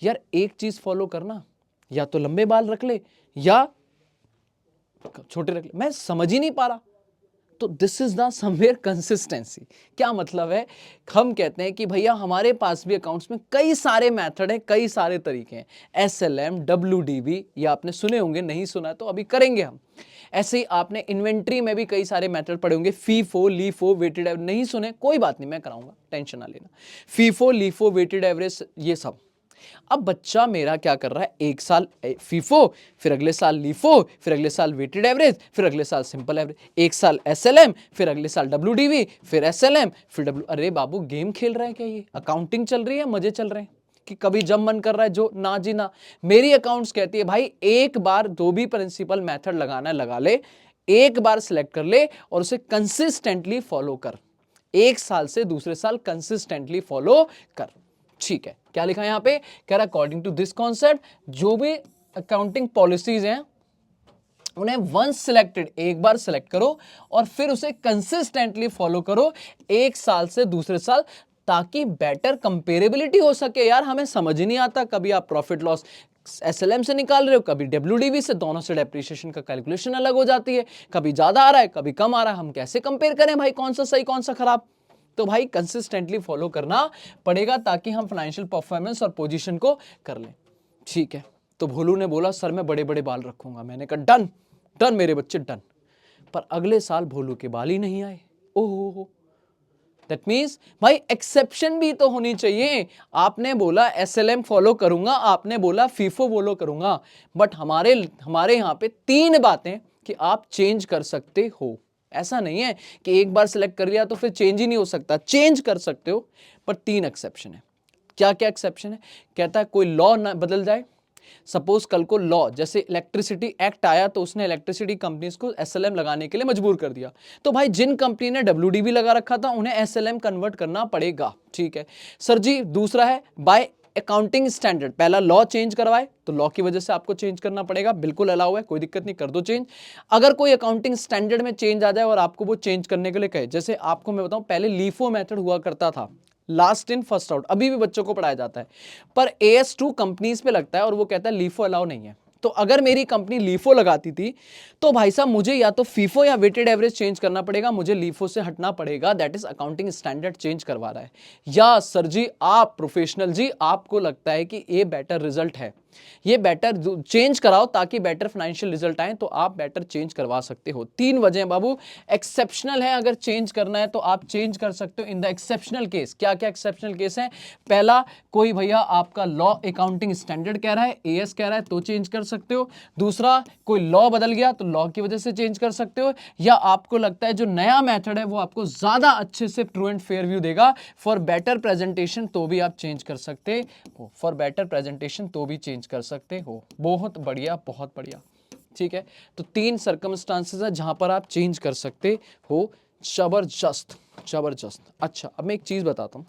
यार एक चीज फॉलो करना, या तो लंबे बाल रख ले या छोटे रख ले, मैं समझ ही नहीं पा रहा। तो this is the somewhere consistency. क्या मतलब है, हम कहते हैं कि भैया हमारे पास भी अकाउंट्स में कई सारे मेथड है, कई सारे तरीके हैं। SLM, WDV, ये आपने सुने होंगे, नहीं सुना तो अभी करेंगे हम। ऐसे ही आपने इन्वेंट्री में भी कई सारे मेथड पढ़े होंगे, फीफो, लीफो, वेटेड एवरेज। नहीं सुने कोई बात नहीं, मैं कराऊंगा, टेंशन ना लेना। फीफो, लीफो, वेटेड एवरेज, ये सब। अब बच्चा मेरा क्या कर रहा है, एक साल फीफो, फिर अगले साल लीफो, फिर अगले साल वेटेड एवरेज, फिर अगले साल सिंपल एवरेज, एक साल SLM, फिर अगले साल WDV, फिर SLM, फिर W। अरे बाबू गेम खेल रहे हैं क्या, ये अकाउंटिंग चल रही है, मजे चल रहे हैं कि कभी जब मन कर रहा है जो, ना जी ना। मेरी अकाउंट्स कहती है भाई एक बार दो भी प्रिंसिपल मेथड लगाना है लगा ले, एक बार सिलेक्ट कर ले और उसे कंसिस्टेंटली फॉलो कर, एक साल से दूसरे साल कंसिस्टेंटली फॉलो कर, ठीक है। क्या लिखा है यहां पे, कह रहा अकॉर्डिंग टू दिस कॉन्सेप्ट, जो भी अकाउंटिंग पॉलिसीज हैं उन्हें वंस सिलेक्टेड, एक बार सिलेक्ट करो और फिर उसे कंसिस्टेंटली फॉलो करो एक साल से दूसरे साल, ताकि बेटर कंपेरेबिलिटी हो सके। यार हमें समझ ही नहीं आता, कभी आप प्रॉफिट लॉस SLM से निकाल रहे हो, कभी WDV से, दोनों से डेप्रिसिएशन का कैलकुलेशन अलग हो जाती है, कभी ज्यादा आ रहा है कभी कम आ रहा है, हम कैसे कंपेयर करें भाई, कौन सा सही कौन सा खराब। तो भाई कंसिस्टेंटली फॉलो करना पड़ेगा ताकि हम फाइनेंशियल परफॉर्मेंस और पोजीशन को कर लें, ठीक है। तो भोलू ने बोला सर मैं बड़े बड़े बाल रखूंगा। मैंने कहा डन डन मेरे बच्चे डन। पर अगले साल भोलू के बाल ही नहीं आए। ओहो, दैट मीन्स भाई एक्सेप्शन भी तो होनी चाहिए। आपने बोला SLM फॉलो करूंगा, आपने बोला फीफो फॉलो करूंगा, बट हमारे यहां पे 3 बातें कि आप चेंज कर सकते हो। ऐसा नहीं है कि एक बार सिलेक्ट कर लिया तो फिर चेंज ही नहीं हो सकता, चेंज कर सकते हो, पर 3 एक्सेप्शन है। क्या क्या एक्सेप्शन है? कहता है कोई लॉ ना बदल जाए, सपोज कल को लॉ जैसे इलेक्ट्रिसिटी एक्ट आया तो उसने इलेक्ट्रिसिटी कंपनीज को एसएलएम लगाने के लिए मजबूर कर दिया, तो भाई जिन कंपनी ने डब्ल्यूडीबी लगा रखा था उन्हें एसएलएम कन्वर्ट करना पड़ेगा। ठीक है सर जी। दूसरा है बाय अकाउंटिंग स्टैंडर्ड, पहला लॉ चेंज करवाए तो लॉ की वजह से आपको चेंज करना पड़ेगा, बिल्कुल अलाउ है, कोई दिक्कत नहीं, कर दो चेंज। अगर कोई अकाउंटिंग स्टैंडर्ड में चेंज आ जाए और आपको वो चेंज करने के लिए कहे, जैसे आपको मैं बताऊं पहले लीफो मेथड हुआ करता था, लास्ट इन फर्स्ट आउट, अभी भी बच्चों को पढ़ाया जाता है, पर AS2 कंपनीज पे लगता है और वो कहता है लीफो अलाउ नहीं है। तो अगर मेरी कंपनी लीफो लगाती थी तो भाई साहब मुझे या तो फीफो या वेटेड एवरेज चेंज करना पड़ेगा, मुझे लीफो से हटना पड़ेगा, that is accounting standard change करवा रहा है। या सर जी आप प्रोफेशनल जी आपको लगता है कि ये बेटर रिजल्ट है, ये बेटर चेंज कराओ ताकि बेटर फाइनेंशियल रिजल्ट आए, तो आप बेटर चेंज करवा सकते हो। 3 वजह बाबू, एक्सेप्शनल है, अगर चेंज करना है तो आप चेंज कर सकते हो इन द एक्सेप्शनल केस। क्या क्या एक्सेप्शनल केस है? पहला, कोई भैया आपका लॉ अकाउंटिंग स्टैंडर्ड कह रहा है, AS कह रहा है तो चेंज कर सकते हो। दूसरा, कोई लॉ बदल गया तो लॉ की वजह से चेंज कर सकते हो, या आपको लगता है जो नया मेथड है वो आपको ज्यादा अच्छे से ट्रू एंड फेयर व्यू देगा फॉर बेटर प्रेजेंटेशन, तो भी आप चेंज कर सकते हो, फॉर बेटर प्रेजेंटेशन तो भी चेंज कर सकते हो। बहुत बढ़िया, बहुत बढ़िया। ठीक है, तो 3 सर्कमस्टांसेस है जहां पर आप चेंज कर सकते हो। जबरदस्त जबरदस्त। अच्छा अब मैं एक चीज बताता हूं,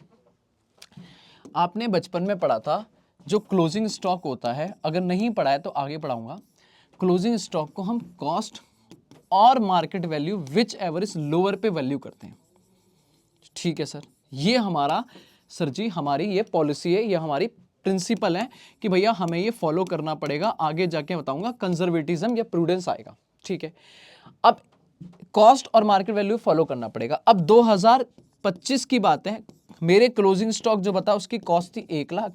आपने बचपन में पढ़ा था जो क्लोजिंग स्टॉक होता है, अगर नहीं पढ़ा है तो आगे पढ़ाऊंगा। क्लोजिंग स्टॉक को हम कॉस्ट और market value whichever is lower पे वैल्यू करते हैं। ठीक है सर, ये हमारा सर जी हमारी ये पॉलिसी है, ये हमारी प्रिंसिपल है कि भैया हमें ये फॉलो करना पड़ेगा, आगे जाके बताऊंगा कंजर्वेटिज्म या प्रूडेंस आएगा। ठीक है, अब कॉस्ट और मार्केट वैल्यू फॉलो करना पड़ेगा। अब 2025 की बात है, मेरे क्लोजिंग स्टॉक जो बता उसकी कॉस्ट थी 1 लाख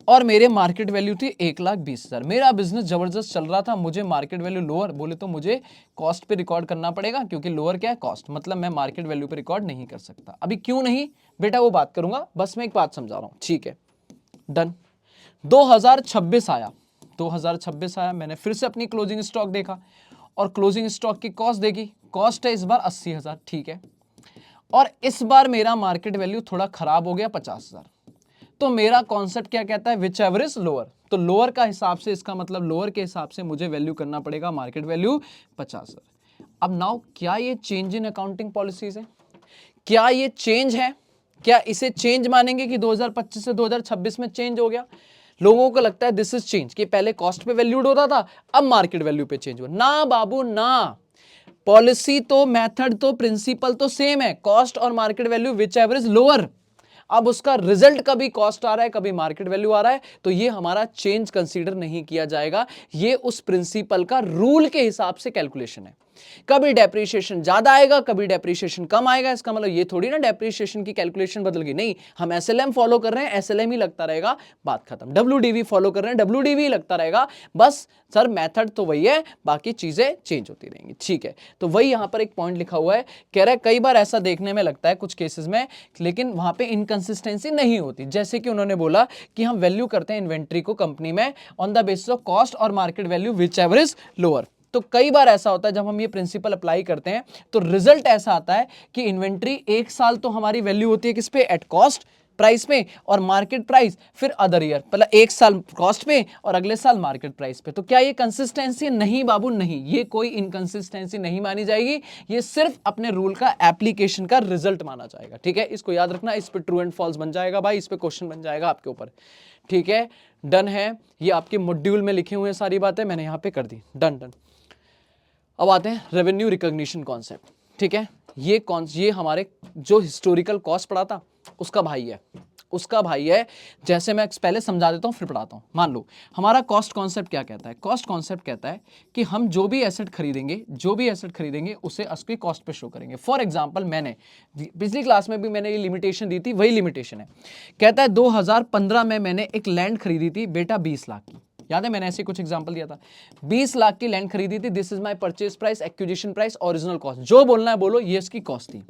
और मेरे मार्केट वैल्यू थी 1,20,000। मेरा बिजनेस जबरदस्त चल रहा था, मुझे मार्केट वैल्यू लोअर बोले तो मुझे कॉस्ट पे रिकॉर्ड करना पड़ेगा, क्योंकि लोअर क्या है कॉस्ट, मतलब मैं मार्केट वैल्यू पे रिकॉर्ड नहीं कर सकता। अभी क्यों नहीं बेटा वो बात करूंगा, बस मैं एक बात समझा रहा हूं। ठीक है डन। 2026 आया, 2026 आया, मैंने फिर से अपनी क्लोजिंग स्टॉक देखा और क्लोजिंग स्टॉक की कॉस्ट देखी, कॉस्ट है इस बार 80,000। ठीक है, और इस बार मेरा मार्केट वैल्यू थोड़ा खराब हो गया 50,000। तो मेरा कॉन्सेप्ट क्या कहता है, विच एवर इज लोअर, तो लोअर का हिसाब से इसका मतलब लोअर के हिसाब से मुझे वैल्यू करना पड़ेगा मार्केट वैल्यू 50,000। अब नाउ क्या ये चेंज इन अकाउंटिंग पॉलिसीज है? क्या ये चेंज है? क्या इसे चेंज मानेंगे कि 2025 से 2026 में चेंज हो गया? लोगों को लगता है दिस इज चेंज, कि पहले कॉस्ट पे वैल्यूड होता था अब मार्केट वैल्यू पे चेंज हुआ। ना बाबू ना, पॉलिसी तो मेथड तो प्रिंसिपल तो सेम है, कॉस्ट और market value whichever is lower. अब उसका रिजल्ट कभी कॉस्ट आ रहा है कभी मार्केट वैल्यू आ रहा है, तो ये हमारा चेंज कंसीडर नहीं किया जाएगा, ये उस प्रिंसिपल का रूल के हिसाब से कैलकुलेशन है। कभी डेप्रिसिएशन ज्यादा आएगा कभी डेप्रिसिएशन कम आएगा, इसका मतलब ये थोड़ी ना डेप्रिसिएशन की कैलकुलेशन बदल गई, नहीं, हम एसएलएम फॉलो कर रहे हैं, एसएलएम ही लगता रहेगा, बात खत्म। डब्ल्यूडीवी फॉलो कर रहे हैं, डब्ल्यूडीवी लगता रहेगा, बस सर मेथड तो वही है, बाकी चीजें चेंज होती रहेंगी। ठीक है, तो वही यहां पर एक पॉइंट लिखा हुआ है, कह रहा है कई बार ऐसा देखने में लगता है कुछ केसेस में, लेकिन वहां पे इनकंसिस्टेंसी नहीं होती। जैसे कि उन्होंने बोला कि हम वैल्यू करते हैं इन्वेंट्री को कंपनी में on the basis of cost और market value whichever is lower. तो कई बार ऐसा होता है जब हम ये प्रिंसिपल अप्लाई करते हैं तो रिजल्ट ऐसा आता है कि इन्वेंट्री 1 साल तो हमारी वैल्यू होती है किस पे, एट कॉस्ट प्राइस पे, और मार्केट प्राइस फिर अदर ईयर, मतलब 1 साल कॉस्ट पे और अगले साल मार्केट प्राइस पे। तो क्या ये कंसिस्टेंसी है? नहीं बाबू नहीं, ये कोई इनकंसिस्टेंसी नहीं मानी जाएगी, ये सिर्फ अपने रूल का एप्लीकेशन का रिजल्ट माना जाएगा। ठीक है, इसको याद रखना, इस पे ट्रू एंड फॉल्स बन जाएगा भाई, इस पे क्वेश्चन बन जाएगा आपके ऊपर। ठीक है डन है, ये आपके मॉड्यूल में लिखे हुए हैं सारी बातें, मैंने यहां पे कर दी, डन डन। अब आते हैं रेवेन्यू रिकॉग्निशन कॉन्सेप्ट। ठीक है, ये हमारे जो हिस्टोरिकल कॉस्ट पढ़ा था उसका भाई है, उसका भाई है। जैसे मैं पहले समझा देता हूं फिर पढ़ाता हूं। मान लो हमारा कॉस्ट कॉन्सेप्ट क्या कहता है, कॉस्ट कॉन्सेप्ट कहता है कि हम जो भी एसेट खरीदेंगे उसे उसकी कॉस्ट पे शो करेंगे। फॉर एग्जांपल मैंने पिछली क्लास में भी मैंने ये लिमिटेशन दी थी, वही लिमिटेशन है, कहता है 2015 में मैंने एक लैंड खरीदी थी बेटा 20 लाख की, याद है मैंने ऐसे कुछ एग्जांपल दिया था, 20 लाख की लैंड खरीदी थी, this is my purchase price, acquisition price, original cost, जो बोलना है बोलो, ये इसकी कॉस्ट थी।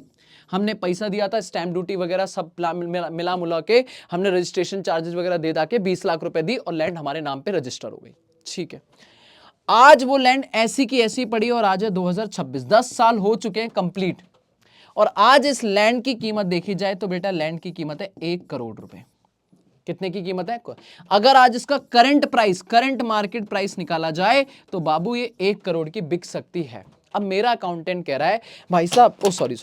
हमने पैसा दिया था, स्टैंप ड्यूटी वगैरह सब मिला मुला के हमने रजिस्ट्रेशन चार्जेस वगैरह दे दा के 20 लाख रुपए दी और लैंड हमारे नाम पे रजिस्टर हो गई। ठीक है, आज वो लैंड ऐसी की ऐसी पड़ी और आज है 2026, 10 साल हो चुके हैं कंप्लीट, और आज इस लैंड की कीमत देखी जाए तो बेटा लैंड की कीमत है 1 करोड़ रुपए। कितने की कीमत है? अगर आज इसका current price, current market price निकाला जाए तो बाबू ये 1 करोड़ की बिक सकती है। अब मेरा अकाउंटेंट कह रहा है भाई साहब, ओ सॉरी,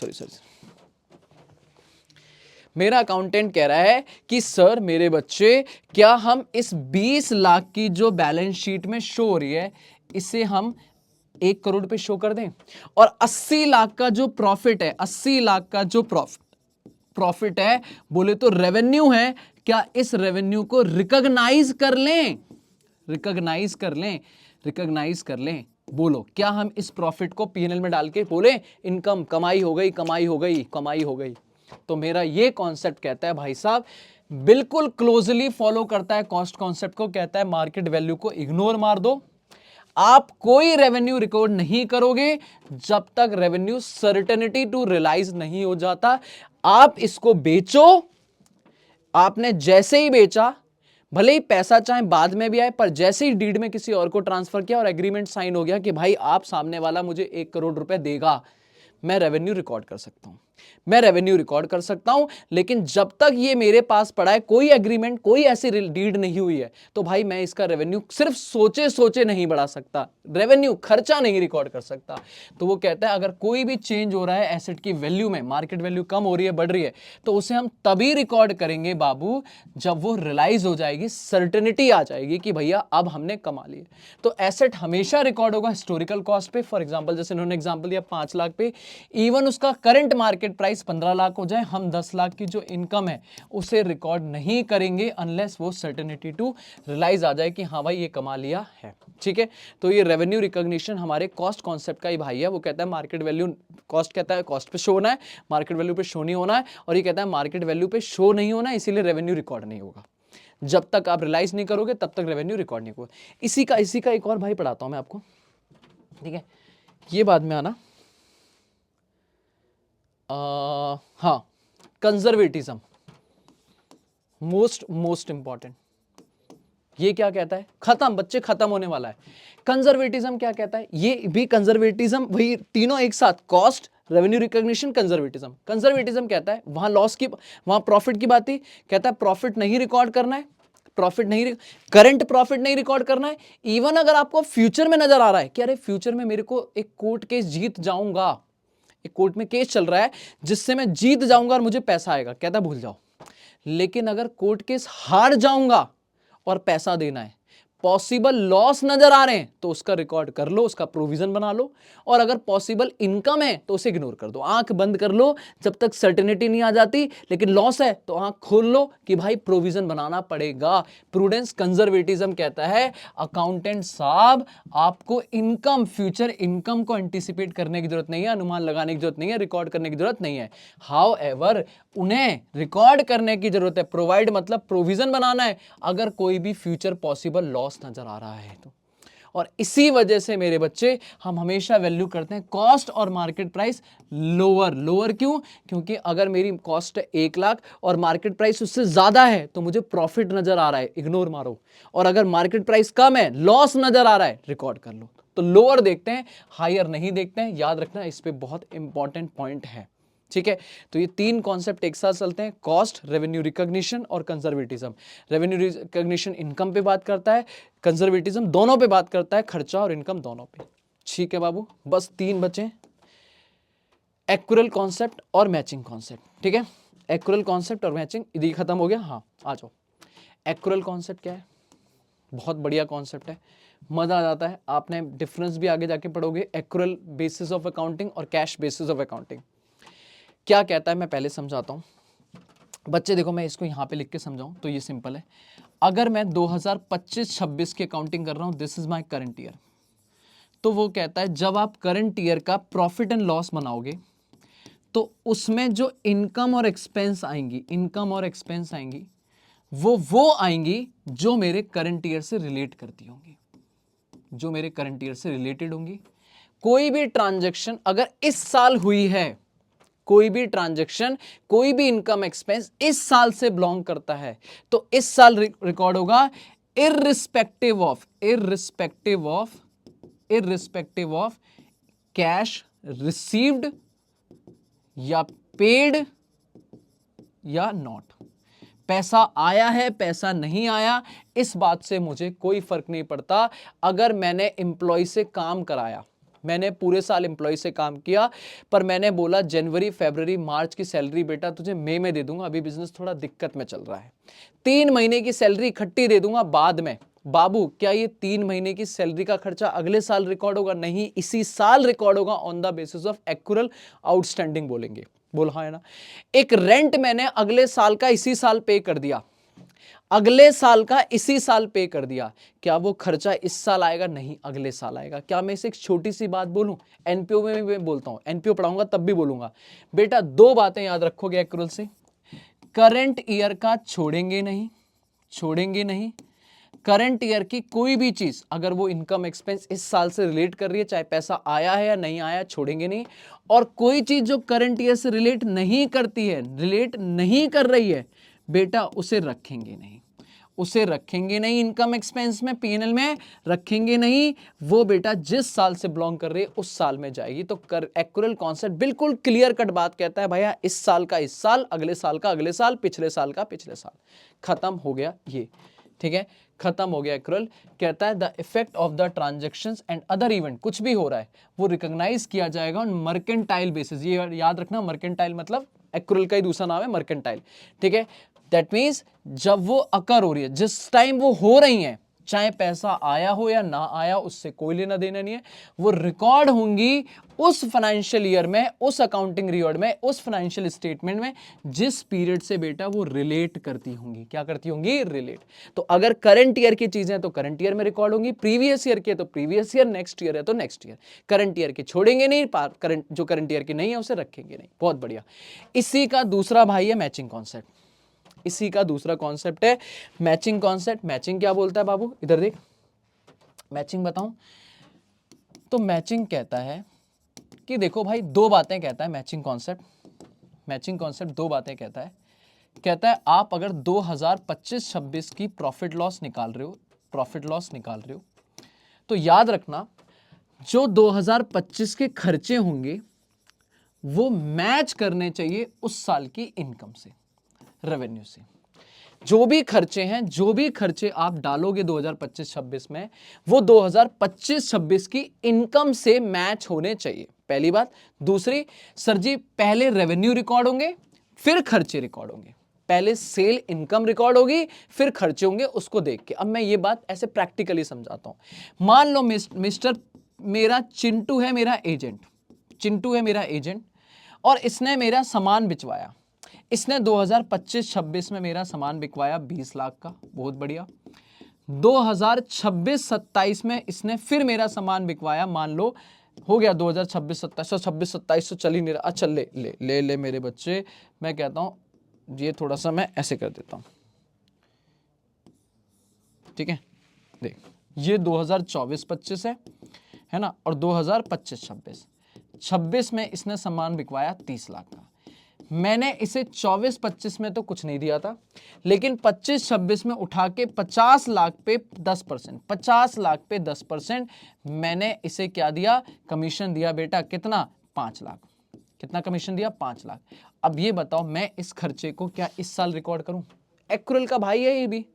मेरा अकाउंटेंट कह रहा है कि सर मेरे बच्चे, क्या हम इस 20 लाख की जो बैलेंस शीट में शो हो रही है इसे हम 1 करोड़ पे शो कर दें, और 80 लाख का जो प्रॉफिट है, 80 लाख का जो प्रॉफिट है, बोले तो रेवेन्यू है, क्या इस रेवेन्यू को रिकॉग्नाइज कर लें? रिकॉग्नाइज कर लें, रिकॉग्नाइज कर लें। बोलो, क्या हम इस प्रॉफिट को पीएनएल में डाल के बोले इनकम, कमाई हो गई, कमाई हो गई, कमाई हो गई? तो मेरा ये कॉन्सेप्ट कहता है भाई साहब, बिल्कुल क्लोजली फॉलो करता है कॉस्ट कॉन्सेप्ट को, कहता है मार्केट वैल्यू को इग्नोर मार दो। आप कोई रेवेन्यू रिकॉर्ड नहीं करोगे जब तक रेवेन्यू सर्टेनिटी टू रियलाइज नहीं हो जाता। आप इसको बेचो, आपने जैसे ही बेचा, भले ही पैसा चाहे बाद में भी आए, पर जैसे ही डीड में किसी और को ट्रांसफर किया और एग्रीमेंट साइन हो गया कि भाई आप सामने वाला मुझे 1 करोड़ रुपए देगा, मैं रेवेन्यू रिकॉर्ड कर सकता हूं, मैं रेवेन्यू रिकॉर्ड कर सकता हूं। लेकिन जब तक ये मेरे पास पड़ा है, कोई एग्रीमेंट, कोई ऐसी डीड नहीं हुई है, तो भाई मैं इसका रेवेन्यू सिर्फ सोचे सोचे नहीं बढ़ा सकता, रेवेन्यू खर्चा नहीं रिकॉर्ड कर सकता। तो वो कहता है अगर कोई भी चेंज हो रहा है एसेट की वैल्यू में, मार्केट वैल्यू कम हो रही है, बढ़ रही है, तो उसे हम तभी रिकॉर्ड करेंगे बाबू जब वो रियलाइज हो जाएगी, सर्टेनिटी आ जाएगी कि भैया अब हमने कमा लिया। तो एसेट हमेशा रिकॉर्ड होगा हिस्टोरिकल कॉस्ट पे। फॉर एग्जांपल, जैसे इन्होंने एग्जांपल दिया 5 लाख पे, इवन उसका करंट मार्केट प्राइस 15 लाख हो जाए, हम 10 लाख की जो इनकम है उसे रिकॉर्ड नहीं करेंगे अनलेस वो सर्टेनिटी टू रियलाइज आ जाए कि हाँ भाई ये कमा लिया है। ठीक है, तो ये रेवेन्यू रिकॉग्निशन हमारे कॉस्ट कॉन्सेप्ट का ही भाई है। वो कहता है मार्केट वैल्यू, कॉस्ट कहता है कॉस्ट पे शो होना है, मार्केट वैल्यू पे शो नहीं होना है, और ये कहता है मार्केट वैल्यू पे शो नहीं होना है, इसीलिए रेवेन्यू रिकॉर्ड नहीं होगा। जब तक आप रियलाइज नहीं करोगे तब तक रेवेन्यू रिकॉर्ड नहीं होगा। इसी का एक और भाई पढ़ाता हूं मैं आपको, ठीक है, ये बाद में आना। हाँ, कंजर्वेटिज्म, मोस्ट इंपॉर्टेंट। ये क्या कहता है? खत्म बच्चे, खत्म होने वाला है। कंजर्वेटिज्म क्या कहता है? ये भी कंजर्वेटिज्म, वही तीनों एक साथ, cost, revenue recognition, conservatism. Conservatism कहता है वहां लॉस की, वहां प्रॉफिट की बात थी, कहता है प्रॉफिट नहीं रिकॉर्ड करना है, प्रॉफिट नहीं, करंट प्रॉफिट नहीं रिकॉर्ड करना है। इवन अगर आपको फ्यूचर में नजर आ रहा है कि अरे फ्यूचर में मेरे को एक कोर्ट केस जीत जाऊंगा, एक कोर्ट में केस चल रहा है जिससे मैं जीत जाऊंगा और मुझे पैसा आएगा, कहता भूल जाओ। लेकिन अगर कोर्ट केस हार जाऊंगा और पैसा देना है, पॉसिबल लॉस नजर आ रहे हैं, तो उसका रिकॉर्ड कर लो, उसका प्रोविजन बना लो। और अगर पॉसिबल इनकम है तो उसे इग्नोर कर दो, आंख बंद कर लो जब तक सर्टेनिटी नहीं आ जाती। लेकिन लॉस है तो आंख खोल लो कि भाई प्रोविजन बनाना पड़ेगा। प्रूडेंस कंजर्वेटिज्म कहता है अकाउंटेंट साहब आपको इनकम, फ्यूचर इनकम को एंटिसिपेट करने की जरूरत नहीं है, अनुमान लगाने की जरूरत नहीं है, रिकॉर्ड करने की जरूरत नहीं है। हाउ एवर उन्हें रिकॉर्ड करने की जरूरत है, प्रोवाइड मतलब प्रोविजन बनाना है अगर कोई भी फ्यूचर पॉसिबल लॉस नजर आ रहा है तो। और इसी वजह से मेरे बच्चे हम हमेशा वैल्यू करते हैं कॉस्ट और मार्केट प्राइस लोअर। लोअर क्यों? क्योंकि अगर मेरी कॉस्ट 1 लाख और मार्केट प्राइस उससे ज्यादा है तो मुझे प्रॉफिट नजर आ रहा है, इग्नोर मारो। और अगर मार्केट प्राइस कम है, लॉस नजर आ रहा है, रिकॉर्ड कर लो। तो लोअर देखते हैं, हायर नहीं देखते हैं, याद रखना इस पे बहुत इंपॉर्टेंट पॉइंट है। ठीक है, तो ये 3 कॉन्सेप्ट एक साथ चलते हैं, कॉस्ट, रेवेन्यू रिकॉग्निशन और कंजर्वेटिज्म। रेवेन्यू रिकॉग्निशन इनकम पे बात करता है, कंजर्वेटिज्म दोनों पे बात करता है, खर्चा और इनकम दोनों पे। ठीक है बाबू, बस 3 बचे, एक्युरल कॉन्सेप्ट और मैचिंग कॉन्सेप्ट। ठीक है, एक्युरल कॉन्सेप्ट और मैचिंग, ये खत्म हो गया। हाँ आ जाओ, एक्युरल कॉन्सेप्ट क्या है? बहुत बढ़िया कॉन्सेप्ट है, मजा आ जाता है। आपने डिफरेंस भी आगे जाके पढ़ोगे, एक्युरल बेसिस ऑफ अकाउंटिंग और कैश बेसिस ऑफ अकाउंटिंग। क्या कहता है मैं पहले समझाता हूं बच्चे, देखो मैं इसको यहां पे लिख के समझाऊं तो ये सिंपल है। अगर मैं 2025-26 की अकाउंटिंग कर रहा हूं, this is my current year, तो वो कहता है जब आप करंट ईयर का प्रॉफिट एंड लॉस बनाओगे तो उसमें जो इनकम और एक्सपेंस आएंगी, इनकम और एक्सपेंस आएंगी, वो आएंगी जो मेरे करंट ईयर से रिलेट करती होंगी, जो मेरे करंट ईयर से रिलेटेड होंगी। कोई भी ट्रांजैक्शन अगर इस साल हुई है, कोई भी ट्रांजैक्शन, कोई भी इनकम एक्सपेंस इस साल से बिलोंग करता है, तो इस साल रिकॉर्ड होगा इररिस्पेक्टिव ऑफ कैश रिसीव्ड या पेड या नॉट। पैसा आया है, पैसा नहीं आया, इस बात से मुझे कोई फर्क नहीं पड़ता। अगर मैंने एम्प्लॉय से काम कराया, मैंने पूरे साल एम्प्लॉय से काम किया, पर मैंने बोला जनवरी फरवरी मार्च की सैलरी बेटा तुझे मई में दे दूंगा, अभी बिजनेस थोड़ा दिक्कत में चल रहा है, 3 महीने की सैलरी इकट्ठी दे दूंगा बाद में। बाबू क्या ये 3 महीने की सैलरी का खर्चा अगले साल रिकॉर्ड होगा? नहीं, इसी साल रिकॉर्ड होगा on the basis of accrual outstanding बोलेंगे। बोल हाँ है ना। एक रेंट मैंने अगले साल का इसी साल पे कर दिया, अगले साल का इसी साल पे कर दिया, क्या वो खर्चा इस साल आएगा? नहीं, अगले साल आएगा। क्या मैं इसे एक छोटी सी बात बोलूं, एनपीओ में भी मैं बोलता हूं, एनपीओ पढ़ाऊंगा तब भी बोलूंगा बेटा 2 बातें याद रखोगे एक्यूरल से, करंट ईयर का छोड़ेंगे नहीं, छोड़ेंगे नहीं। करंट ईयर की कोई भी चीज अगर वो इनकम एक्सपेंस इस साल से रिलेट कर रही है, चाहे पैसा आया है या नहीं आया, छोड़ेंगे नहीं। और कोई चीज जो करंट ईयर से रिलेट नहीं करती है, रिलेट नहीं कर रही है बेटा, उसे रखेंगे नहीं, उसे रखेंगे नहीं इनकम एक्सपेंस में, पीएनएल में रखेंगे नहीं। वो बेटा जिस साल से बिलोंग कर रही है उस साल में जाएगी। तो एक्यूरल कॉन्सेप्ट बिल्कुल क्लियर कट बात कहता है भैया, इस साल का इस साल, अगले साल का अगले साल, पिछले साल का पिछले साल, खत्म हो गया ये। ठीक है, खत्म हो गया एक्यूरल। कहता है the effect of the transactions and other event, कुछ भी हो रहा है वो रिकॉग्नाइज किया जाएगा ऑन मर्केंटाइल बेसिस। ये याद रखना, मर्केंटाइल मतलब एक्यूरल का ही दूसरा नाम है मर्केंटाइल। ठीक है, दैट मीन्स जब वो अकर हो रही है, जिस टाइम वो हो रही है, चाहे पैसा आया हो या ना आया, उससे कोई लेना देना नहीं है, वो रिकॉर्ड होंगी उस फाइनेंशियल ईयर में, उस अकाउंटिंग रिकॉर्ड में, उस फाइनेंशियल स्टेटमेंट में जिस पीरियड से बेटा वो रिलेट करती होंगी। क्या करती होंगी? रिलेट। तो अगर करंट ईयर की चीजें तो करंट ईयर में रिकॉर्ड होंगी, प्रीवियस ईयर की तो प्रीवियस ईयर, नेक्स्ट ईयर है तो नेक्स्ट ईयर। करंट ईयर की छोड़ेंगे नहीं, करंट जो करंट ईयर की नहीं है उसे रखेंगे नहीं। बहुत बढ़िया। इसी का दूसरा भाई है मैचिंग कॉन्सेप्ट, इसी का दूसरा कॉन्सेप्ट है मैचिंग कॉन्सेप्ट। मैचिंग क्या बोलता है बाबू, इधर देख, मैचिंग बताऊं तो मैचिंग कहता है कि देखो भाई 2 बातें कहता है मैचिंग कॉन्सेप्ट। मैचिंग कॉन्सेप्ट 2 बातें कहता है। कहता है आप अगर 2025-26 की प्रॉफिट लॉस निकाल रहे हो, प्रॉफिट लॉस निकाल रहे हो, तो याद रखना जो 2025 के खर्चे होंगे वो मैच करने चाहिए उस साल की इनकम से, रेवेन्यू से। जो भी खर्चे हैं, जो भी खर्चे आप डालोगे 2025-26 में, वो 2025-26 की इनकम से मैच होने चाहिए, पहली बात। दूसरी, सर जी पहले रेवेन्यू रिकॉर्ड होंगे फिर खर्चे रिकॉर्ड होंगे, पहले सेल इनकम रिकॉर्ड होगी फिर खर्चे होंगे, उसको देख के। अब मैं ये बात ऐसे प्रैक्टिकली समझाता हूं। मान लो मिस्टर मेरा चिंटू है मेरा एजेंट, चिंटू है मेरा एजेंट, और इसने मेरा सामान बिचवाया, इसने 2025-26 में मेरा सामान बिकवाया 20 लाख का, बहुत बढ़िया। 2026-27 में इसने फिर मेरा सामान बिकवाया, मान लो हो गया 2026-27 तो चल ही नहीं रहा। अच्छा ले ले ले ले मेरे बच्चे, मैं कहता हूं ये थोड़ा सा मैं ऐसे कर देता हूं, ठीक है। देख ये 2024-25 है ना, और 2025-26 में इसने सामान बिकवाया 30 लाख का। मैंने इसे 24-25 में तो कुछ नहीं दिया था, लेकिन 25-26 में उठा के 50 लाख पे 10%, 50 लाख पे 10% मैंने इसे क्या दिया? कमीशन दिया बेटा। कितना? 5 लाख। कितना कमीशन दिया? 5 लाख। अब ये बताओ मैं इस खर्चे को क्या इस साल रिकॉर्ड करूं? एक्यूरल का भाई है ये भी।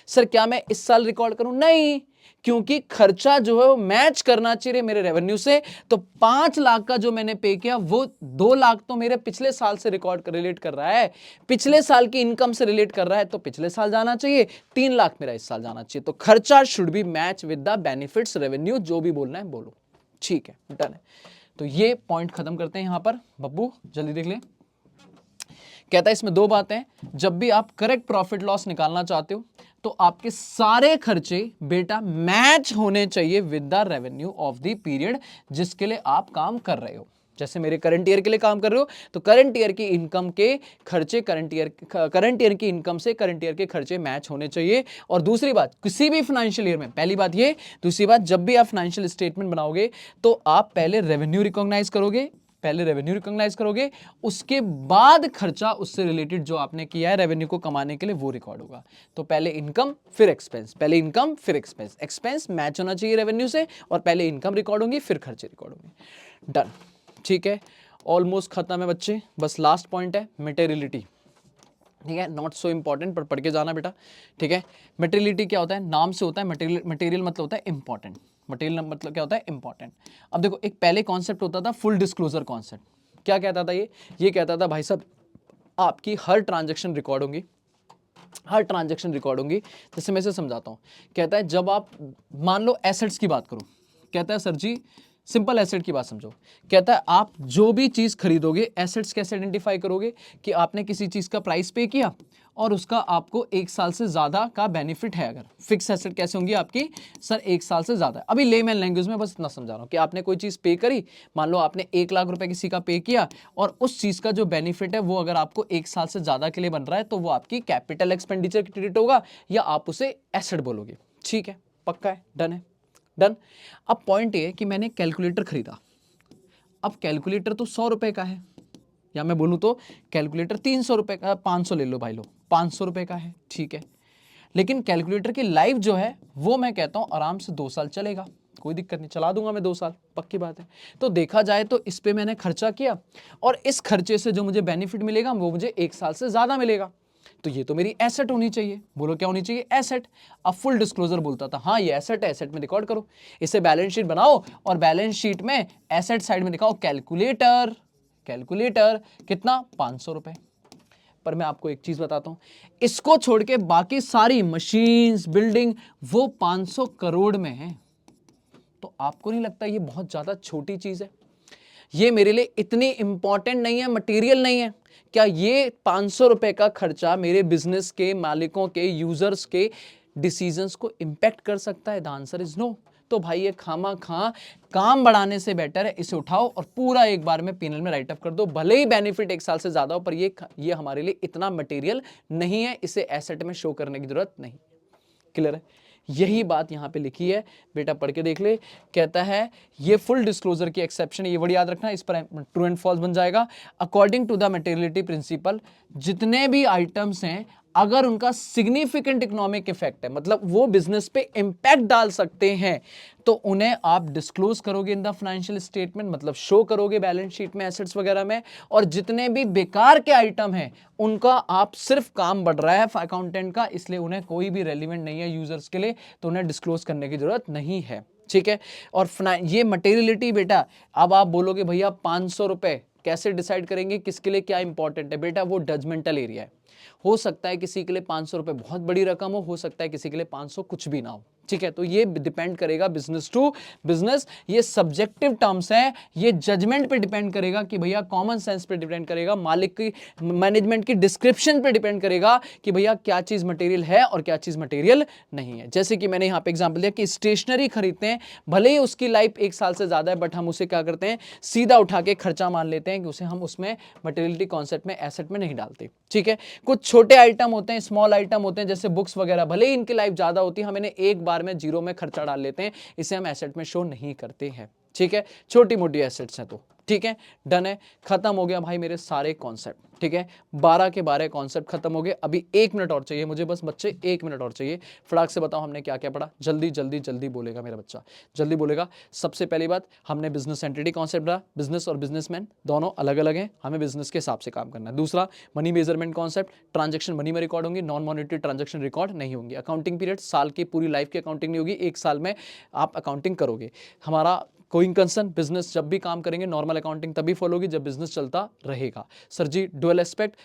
सर क्या मैं इस साल रिकॉर्ड करूं? नहीं, क्योंकि खर्चा जो है वो मैच करना चाहिए मेरे रेवेन्यू से। तो 5 लाख का जो मैंने पे किया वो 2 लाख तो मेरे पिछले साल से रिलेट कर रहा है, पिछले साल की इनकम से रिलेट कर रहा है, तो पिछले साल जाना चाहिए। 3 लाख मेरा इस साल जाना चाहिए। तो खर्चा should be match with the benefits revenue, जो भी बोलना है बोलो। ठीक है, डन है। तो ये पॉइंट खत्म करते हैं यहां पर। बब्बू जल्दी देख ले। कहता है इसमें 2 बातें, जब भी आप करेक्ट प्रॉफिट लॉस निकालना चाहते हो तो आपके सारे खर्चे बेटा मैच होने चाहिए with the revenue of the period जिसके लिए आप काम कर रहे हो। जैसे मेरे करंट ईयर के लिए काम कर रहे हो तो करंट ईयर की इनकम के खर्चे करंट ईयर की इनकम से करंट ईयर के खर्चे मैच होने चाहिए। और दूसरी बात, किसी भी फाइनेंशियल ईयर में, पहली बात ये, दूसरी बात जब भी आप फाइनेंशियल स्टेटमेंट बनाओगे तो आप पहले रेवेन्यू रिकॉग्नाइज करोगे, पहले रेवेन्यू रिकॉग्नाइज करोगे, उसके बाद खर्चा उससे रिलेटेड जो आपने किया है रेवेन्यू को कमाने के लिए वो रिकॉर्ड होगा। तो पहले इनकम फिर एक्सपेंस, पहले इनकम फिर एक्सपेंस, एक्सपेंस मैच होना चाहिए रेवेन्यू से, और पहले इनकम रिकॉर्ड होंगी फिर खर्चे रिकॉर्ड होंगे। डन, ठीक है, ऑलमोस्ट खत्म है बच्चे। बस लास्ट पॉइंट है मटेरियलिटी। ठीक है, नॉट सो इंपॉर्टेंट, पर पढ़ के जाना बेटा। ठीक है, मटेरियलिटी क्या होता है, नाम से होता है, मटेरियल मतलब होता है इंपॉर्टेंट, मटेरियल मतलब क्या होता है इंपॉर्टेंट। अब देखो, एक पहले कॉन्सेप्ट होता था फुल डिस्क्लोजर कॉन्सेप्ट। क्या कहता था ये कहता था भाई साहब आपकी हर ट्रांजेक्शन रिकॉर्ड होंगी, हर ट्रांजेक्शन रिकॉर्ड होंगी। जैसे मैं इसे समझाता हूँ, कहता है जब आप मान लो एसेट्स की बात करो, कहता है सर जी सिंपल एसेट की बात समझो, कहता है आप जो भी चीज खरीदोगे एसेट्स कैसे आइडेंटिफाई करोगे कि आपने किसी चीज का प्राइस पे किया और उसका आपको 1 साल से ज्यादा का बेनिफिट है। अगर फिक्स एसेट कैसे होंगी आपकी, सर 1 साल से ज्यादा। अभी लेमैन लैंग्वेज में बस इतना समझा रहा हूं कि आपने कोई चीज पे करी, मान लो आपने 1 लाख रुपए किसी का पे किया और उस चीज का जो बेनिफिट है वो अगर आपको 1 साल से ज्यादा के लिए बन रहा है तो वो आपकी कैपिटल एक्सपेंडिचर क्रेडिट होगा या आप उसे एसेट बोलोगे। ठीक है, पक्का है, डन है, डन। अब पॉइंट ये है कि मैंने कैलकुलेटर खरीदा, अब कैलकुलेटर तो 100 रुपए का है, या मैं बोलूं तो कैलकुलेटर 300 रुपए का, 500 ले लो भाई, लो 500 रुपए का है। ठीक है, लेकिन कैलकुलेटर की लाइफ जो है वो मैं कहता हूं आराम से 2 साल चलेगा, कोई दिक्कत नहीं, चला दूंगा मैं 2 साल, पक्की बात है। तो देखा जाए तो इस पे मैंने खर्चा किया और इस खर्चे से जो मुझे बेनिफिट मिलेगा वो मुझे 1 साल से ज्यादा मिलेगा, तो ये तो मेरी एसेट होनी चाहिए। बोलो क्या होनी चाहिए, एसेट। अब फुल डिस्क्लोजर बोलता था हाँ ये एसेट है, एसेट में रिकॉर्ड करो, इसे बैलेंस शीट बनाओ और बैलेंस शीट में एसेट साइड में दिखाओ कैलकुलेटर, कैलकुलेटर कितना 500 रुपए। पर मैं आपको एक चीज बताता हूं, इसको छोड़ के बाकी सारी मशीन्स बिल्डिंग वो 500 करोड़ में है, तो आपको नहीं लगता ये बहुत ज्यादा छोटी चीज है, ये मेरे लिए इतनी इंपॉर्टेंट नहीं है, मटेरियल नहीं है? क्या ये 500 रुपए का खर्चा मेरे बिजनेस के मालिकों के, यूजर्स के डिसीजंस को इंपैक्ट कर सकता है? The answer is no. तो भाई ये खामा खा काम बढ़ाने से बेटर है इसे उठाओ और पूरा एक बार में पीनल में राइट अप कर दो, भले ही बेनिफिट 1 साल से ज्यादा हो, पर ये हमारे लिए इतना मटेरियल नहीं है, इसे एसेट में शो करने की जरूरत नहीं। क्लियर है? यही बात यहां पे लिखी है, बेटा पढ़ के देख ले। कहता है ये फुल डिस्क्लोजर की एक्सेप्शन, ये वर्ड याद रखना, इस पर ट्रू एंड फॉल्स बन जाएगा। According to the materiality principle, जितने भी आइटम्स हैं अगर उनका सिग्निफिकेंट इकोनॉमिक इफेक्ट है, मतलब वो बिजनेस पे इंपैक्ट डाल सकते हैं, तो उन्हें आप डिस्क्लोज करोगे इन द फाइनेंशियल स्टेटमेंट, मतलब शो करोगे बैलेंस शीट में, एसेट्स वगैरह में। और जितने भी बेकार के आइटम हैं उनका आप सिर्फ काम बढ़ रहा है अकाउंटेंट का, इसलिए उन्हें कोई भी रेलिवेंट नहीं है यूजर्स के लिए, तो उन्हें डिस्क्लोज करने की जरूरत नहीं है। ठीक है, और ये मटेरियलिटी बेटा, अब आप बोलोगे भैया 500 रुपए कैसे डिसाइड करेंगे किसके लिए क्या इंपॉर्टेंट है? बेटा वो जजमेंटल एरिया है, हो सकता है किसी के लिए 500 रुपए बहुत बड़ी रकम हो सकता है किसी के लिए 500 कुछ भी ना हो। ठीक है, तो ये डिपेंड करेगा बिजनेस टू बिजनेस, ये सब्जेक्टिव टर्म्स हैं, ये जजमेंट पे डिपेंड करेगा कि भैया, कॉमन सेंस पे डिपेंड करेगा, मालिक की मैनेजमेंट की डिस्क्रिप्शन पे डिपेंड करेगा कि भैया क्या चीज मटेरियल है और क्या चीज मटेरियल नहीं है। जैसे कि मैंने यहां पे एग्जांपल दिया कि स्टेशनरी खरीदते हैं, भले ही उसकी लाइफ 1 साल से ज्यादा है, बट हम उसे क्या करते हैं, सीधा उठा के खर्चा मान लेते हैं कि उसे हम उसमें मटेरियलिटी कॉन्सेप्ट में, एसेट में नहीं डालते। ठीक है, कुछ छोटे आइटम होते हैं, स्मॉल आइटम होते हैं, जैसे बुक्स वगैरह, भले ही इनकी लाइफ ज्यादा होती है, हम इन्हें एक बार में जीरो में खर्चा डाल लेते हैं, इसे हम एसेट में शो नहीं करते हैं। ठीक है, छोटी मोटी एसेट्स हैं तो। ठीक है, डन है, खत्म हो गया भाई मेरे सारे कॉन्सेप्ट। ठीक है, 12 के 12 कॉन्सेप्ट खत्म हो गए। अभी 1 मिनट और चाहिए मुझे, बस बच्चे 1 मिनट और चाहिए। फटाक से बताओ हमने क्या क्या पढ़ा, जल्दी जल्दी जल्दी बोलेगा मेरा बच्चा, जल्दी बोलेगा। सबसे पहली बात, हमने बिजनेस एंटिटी कॉन्सेप्ट पढ़ा, बिजनेस और बिजनेसमैन दोनों अलग अलग हैं, हमें बिजनेस के हिसाब से काम करना है। दूसरा, money measurement concept, transaction money में रिकॉर्ड होंगी, नॉन मॉनिटरी ट्रांजेक्शन रिकॉर्ड नहीं होंगी। अकाउंटिंग पीरियड, साल की पूरी लाइफ की अकाउंटिंग नहीं होगी, 1 साल में आप अकाउंटिंग करोगे। हमारा कोइंग कंसर्न, बिजनेस जब भी काम करेंगे नॉर्मल अकाउंटिंग तभी फॉलो होगी जब बिजनेस चलता रहेगा। सर जी डुअल एस्पेक्ट,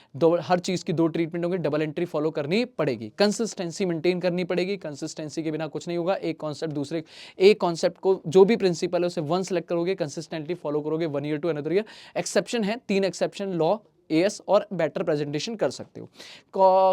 हर चीज की 2 ट्रीटमेंट होंगे, डबल एंट्री फॉलो करनी पड़ेगी, कंसिस्टेंसी मेंटेन करनी पड़ेगी, कंसिस्टेंसी के बिना कुछ नहीं होगा। एक कॉन्सेप्ट को जो भी प्रिंसिपल है उसे 1 सेलेक्ट करोगे, कंसिस्टेंटली फॉलो करोगे 1 year to another year. Exception है 3 एक्सेप्शन, लॉ, एएस और बेटर प्रेजेंटेशन कर सकते हो।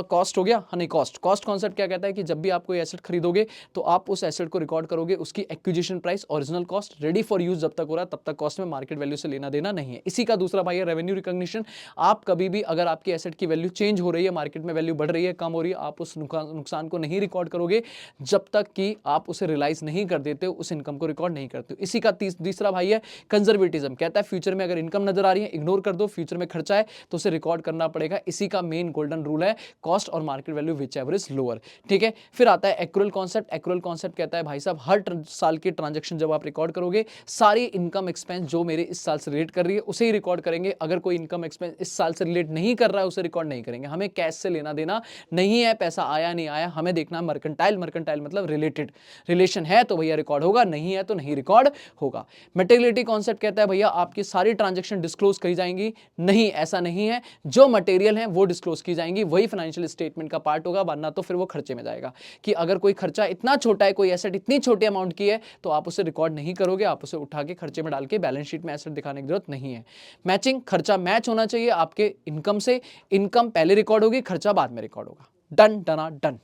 कॉस्ट हो गया, हाँ नहीं, कॉस्ट कॉन्सेप्ट क्या कहता है कि जब भी आप कोई एसेट खरीदोगे तो आप उस एसेट को रिकॉर्ड करोगे, उसकी acquisition price, original cost, ready for use जब तक हो रहा है तब तक कॉस्ट में मार्केट वैल्यू से लेना देना नहीं है। इसी का दूसरा भाई है रेवेन्यू रिकॉग्निशन। आप कभी भी अगर आपकी एसेट की वैल्यू चेंज हो रही है, मार्केट में वैल्यू बढ़ रही है, कम हो रही है, आप उस नुकसान को नहीं रिकॉर्ड करोगे जब तक कि आप उसे रियलाइज नहीं कर देते हो, उस इनकम को रिकॉर्ड नहीं करते हो। इसी का तीसरा भाई है कंजर्वेटिज्म, कहता है फ्यूचर में अगर इनकम नजर आ रही है इग्नोर कर दो, फ्यूचर में खर्चा है तो उसे रिकॉर्ड करना पड़ेगा। इसी का मेन गोल्डन रूल है, कॉस्ट और market value whichever is lower. ठीक है, फिर आता है एक्रूअल कॉन्सेप्ट। एक्रूअल कॉन्सेप्ट कहता है भाई साहब हर साल की ट्रांजेक्शन जब आप रिकॉर्ड करोगे, सारी इनकम एक्सपेंस जो मेरे इस साल से रिलेट कर रही है उसे ही रिकॉर्ड करेंगे। अगर कोई इनकम एक्सपेंस इस साल से रिलेट नहीं कर रहा है उसे रिकॉर्ड नहीं करेंगे। हमें कैश से लेना देना नहीं है, पैसा आया नहीं आया, हमें देखना मर्केंटाइल, मर्केंटाइल मतलब रिलेटेड, रिलेशन है तो भैया रिकॉर्ड होगा, नहीं है तो नहीं रिकॉर्ड होगा। मटेरियलिटी कॉन्सेप्ट कहता है भैया आपकी सारी ट्रांजेक्शन डिस्क्लोज करी जाएंगी, नहीं ऐसा नहीं है, जो मटेरियल है वो डिस्क्लोज की जाएंगी, वही फाइनेंशियल स्टेटमेंट का पार्ट होगा, वरना तो फिर वो खर्चे में जाएगा। कि अगर कोई खर्चा इतना छोटा है, कोई एसेट इतनी छोटी अमाउंट की है तो आप उसे रिकॉर्ड नहीं करोगे, आप उसे उठा के खर्चे में डाल के बैलेंस शीट में एसेट दिखाने की जरूरत नहीं है। मैचिंग, खर्चा मैच होना चाहिए आपके इनकम से, इनकम पहले रिकॉर्ड होगी, खर्चा बाद में रिकॉर्ड होगा। डन डना डन।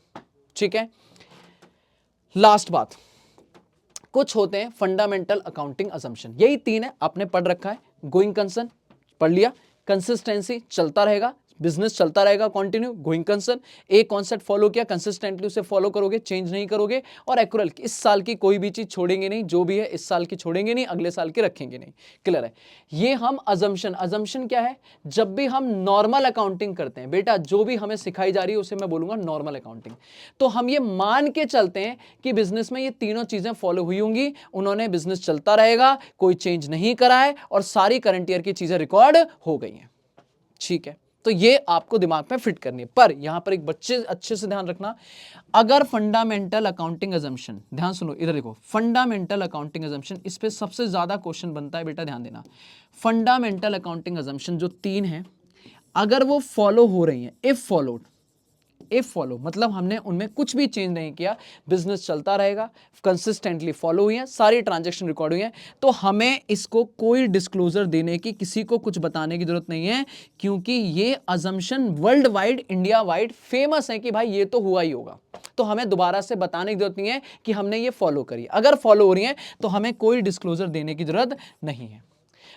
ठीक है, लास्ट बात, कुछ होते हैं फंडामेंटल अकाउंटिंग असम्पशन, यही तीन है, आपने पढ़ रखा है। गोइंग कंसर्न पढ़ लिया, कंसिस्टेंसी चलता रहेगा, बिजनेस चलता रहेगा कंटिन्यू, गोइंग कंसर्न, एक कॉन्सेप्ट फॉलो किया कंसिस्टेंटली उसे फॉलो करोगे, चेंज नहीं करोगे। और एक्यूरल, इस साल की कोई भी चीज छोड़ेंगे नहीं, जो भी है इस साल की छोड़ेंगे नहीं, अगले साल की रखेंगे नहीं। क्लियर है? ये हम अजम्पशन, अजम्पशन क्या है? जब भी हम नॉर्मल अकाउंटिंग करते हैं बेटा, जो भी हमें सिखाई जा रही है उसे मैं बोलूंगा नॉर्मल अकाउंटिंग, तो हम ये मान के चलते हैं कि बिजनेस में ये तीनों चीजें फॉलो हुई होंगी, उन्होंने बिजनेस चलता रहेगा, कोई चेंज नहीं करा है और सारी करंट ईयर की चीजें रिकॉर्ड हो गई हैं। ठीक है, तो ये आपको दिमाग में फिट करनी है। पर यहां पर एक बच्चे अच्छे से ध्यान रखना, अगर फंडामेंटल अकाउंटिंग अजम्पशन, ध्यान सुनो इधर देखो, फंडामेंटल अकाउंटिंग अजम्पशन, इस पे सबसे ज्यादा क्वेश्चन बनता है बेटा, ध्यान देना। फंडामेंटल अकाउंटिंग अजम्पशन जो तीन है, अगर वो फॉलो हो रही है, इफ फॉलोड, इफ फॉलो मतलब हमने उनमें कुछ भी चेंज नहीं किया, बिजनेस चलता रहेगा, कंसिस्टेंटली फॉलो हुई है, सारी ट्रांजैक्शन रिकॉर्ड हुई है, तो हमें इसको कोई डिस्क्लोजर देने की, किसी को कुछ बताने की जरूरत नहीं है, क्योंकि ये assumption world wide, India wide famous है कि भाई ये तो हुआ ही होगा। तो हमें दोबारा से बताने की जरूरत नहीं है कि हमने ये फॉलो करी। अगर फॉलो हो रही है तो हमें कोई डिस्क्लोजर देने की जरूरत नहीं है।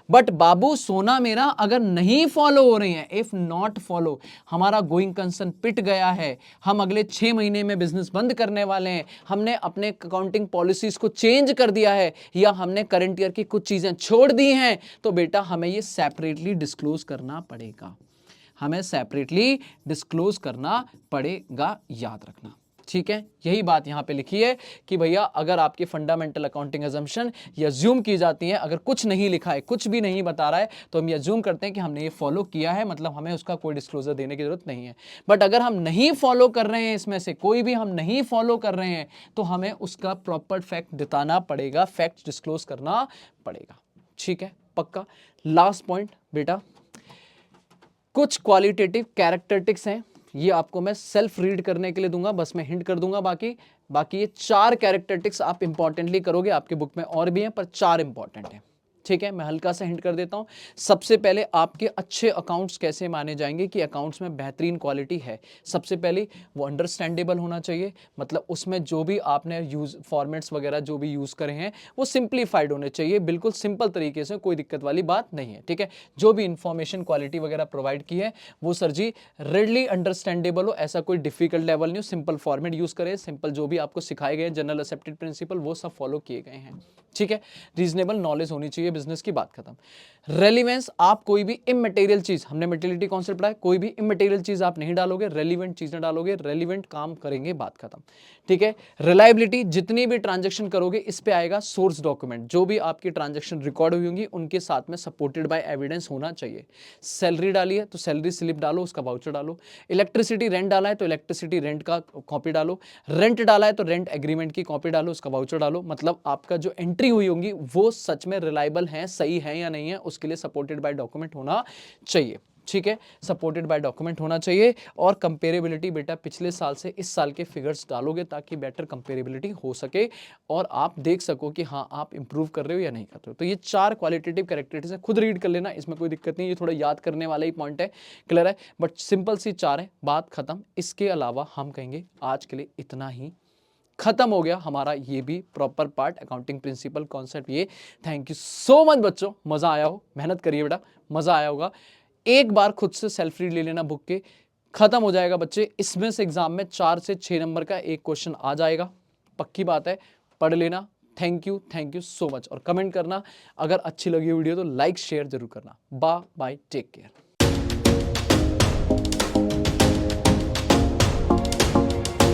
बट बाबू सोना मेरा, अगर नहीं फॉलो हो रही है, इफ नॉट फॉलो, हमारा गोइंग कंसर्न पिट गया है, हम अगले 6 महीने में बिजनेस बंद करने वाले हैं, हमने अपने अकाउंटिंग पॉलिसीज को चेंज कर दिया है, या हमने करंट ईयर की कुछ चीजें छोड़ दी हैं, तो बेटा हमें ये सेपरेटली डिस्क्लोज करना पड़ेगा, हमें सेपरेटली डिस्क्लोज करना पड़ेगा, याद रखना। ठीक है, यही बात यहां पे लिखी है कि भैया अगर आपकी फंडामेंटल अकाउंटिंग अजम्पशन ये अज्यूम की जाती है, अगर कुछ नहीं लिखा है, कुछ भी नहीं बता रहा है, तो हम ये अज्यूम करते हैं कि हमने ये फॉलो किया है, मतलब हमें उसका कोई डिस्क्लोजर देने की जरूरत नहीं है। बट अगर हम नहीं फॉलो कर रहे हैं, इसमें से कोई भी हम नहीं फॉलो कर रहे हैं, तो हमें उसका प्रॉपर फैक्ट बताना पड़ेगा, फैक्ट डिस्क्लोज करना पड़ेगा। ठीक है, पक्का। लास्ट पॉइंट बेटा, कुछ क्वालिटेटिव कैरेक्टरिस्टिक्स हैं, ये आपको मैं सेल्फ रीड करने के लिए दूंगा, बस मैं हिंट कर दूंगा, बाकी ये 4 कैरेक्टरिस्टिक्स आप इंपॉर्टेंटली करोगे, आपके बुक में और भी हैं पर 4 इंपॉर्टेंट हैं। ठीक है, मैं हल्का सा हिंट कर देता हूं। सबसे पहले आपके अच्छे अकाउंट्स कैसे माने जाएंगे कि अकाउंट्स में बेहतरीन क्वालिटी है। सबसे पहले वो अंडरस्टैंडेबल होना चाहिए, मतलब उसमें जो भी आपने यूज फॉर्मेट्स वगैरह जो भी यूज करे हैं वो सिंप्लीफाइड होने चाहिए, बिल्कुल सिंपल तरीके से, कोई दिक्कत वाली बात नहीं है। ठीक है, जो भी इंफॉर्मेशन क्वालिटी वगैरह प्रोवाइड की है वो सर जी रेडली अंडरस्टैंडेबल हो, ऐसा कोई डिफिकल्ट लेवल नहीं हो, सिंपल फॉर्मेट यूज करें, सिंपल जो भी आपको सिखाए गए जनरल एक्सेप्टेड प्रिंसिपल वो सब फॉलो किए गए हैं। ठीक है, रीजनेबल नॉलेज होनी चाहिए बिजनेस की, बात खत्म। रेलिवेंस, आप कोई भी इमटेरियल चीज, हमने मटेरियलिटी कॉन्सेप्ट पढ़ा है, कोई भी इमटेरियल चीज आप नहीं डालोगे, रेलिवेंट चीजें डालोगे, रेलिवेंट काम करेंगे, बात खत्म। ठीक है, रिलायबिलिटी, जितनी भी ट्रांजैक्शन करोगे इस पे आएगा सोर्स डॉक्यूमेंट, जो भी आपकी ट्रांजैक्शन रिकॉर्ड हुई होंगी उनके साथ में सपोर्टेड बाय एविडेंस होना चाहिए। सैलरी डाली है तो सैलरी स्लिप डालो, उसका वाउचर डालो। इलेक्ट्रिसिटी रेंट डाला है तो इलेक्ट्रिसिटी रेंट का कॉपी डालो। रेंट डाला है तो रेंट एग्रीमेंट की कॉपी डालो, उसका वाउचर डालो। मतलब आपका जो एंट्री हुई होंगी वो सच में रिलायबल है, सही है या नहीं है, उसके लिए सपोर्टेड बाय डॉक्यूमेंट होना चाहिए। ठीक है, सपोर्टेड बाय डॉक्यूमेंट होना चाहिए। और कंपेरेबिलिटी बेटा पिछले साल से इस साल के फिगर्स डालोगे ताकि बेटर कंपेरेबिलिटी हो सके और आप देख सको कि हाँ आप इंप्रूव कर रहे हो या नहीं कर रहे हो। तो ये 4 क्वालिटेटिव कैरेक्टरिस्टिक्स है, खुद रीड कर लेना, इसमें कोई दिक्कत नहीं, ये थोड़ा याद करने वाला ही पॉइंट है। क्लियर है, बट सिंपल सी 4 है, बात खत्म। इसके अलावा हम कहेंगे आज के लिए इतना ही, खत्म हो गया हमारा ये भी proper part, accounting principle concept ये। थैंक यू सो मच बच्चों, मजा आया हो, मेहनत करिए बेटा, मजा आया होगा। एक बार खुद से सेल्फ रीड ले लेना बुक के, खत्म हो जाएगा बच्चे। इसमें से एग्जाम में 4 से 6 नंबर का एक क्वेश्चन आ जाएगा, पक्की बात है, पढ़ लेना। Thank you so much. और कमेंट करना, अगर अच्छी लगी वीडियो तो लाइक शेयर जरूर करना। Bye bye, take care.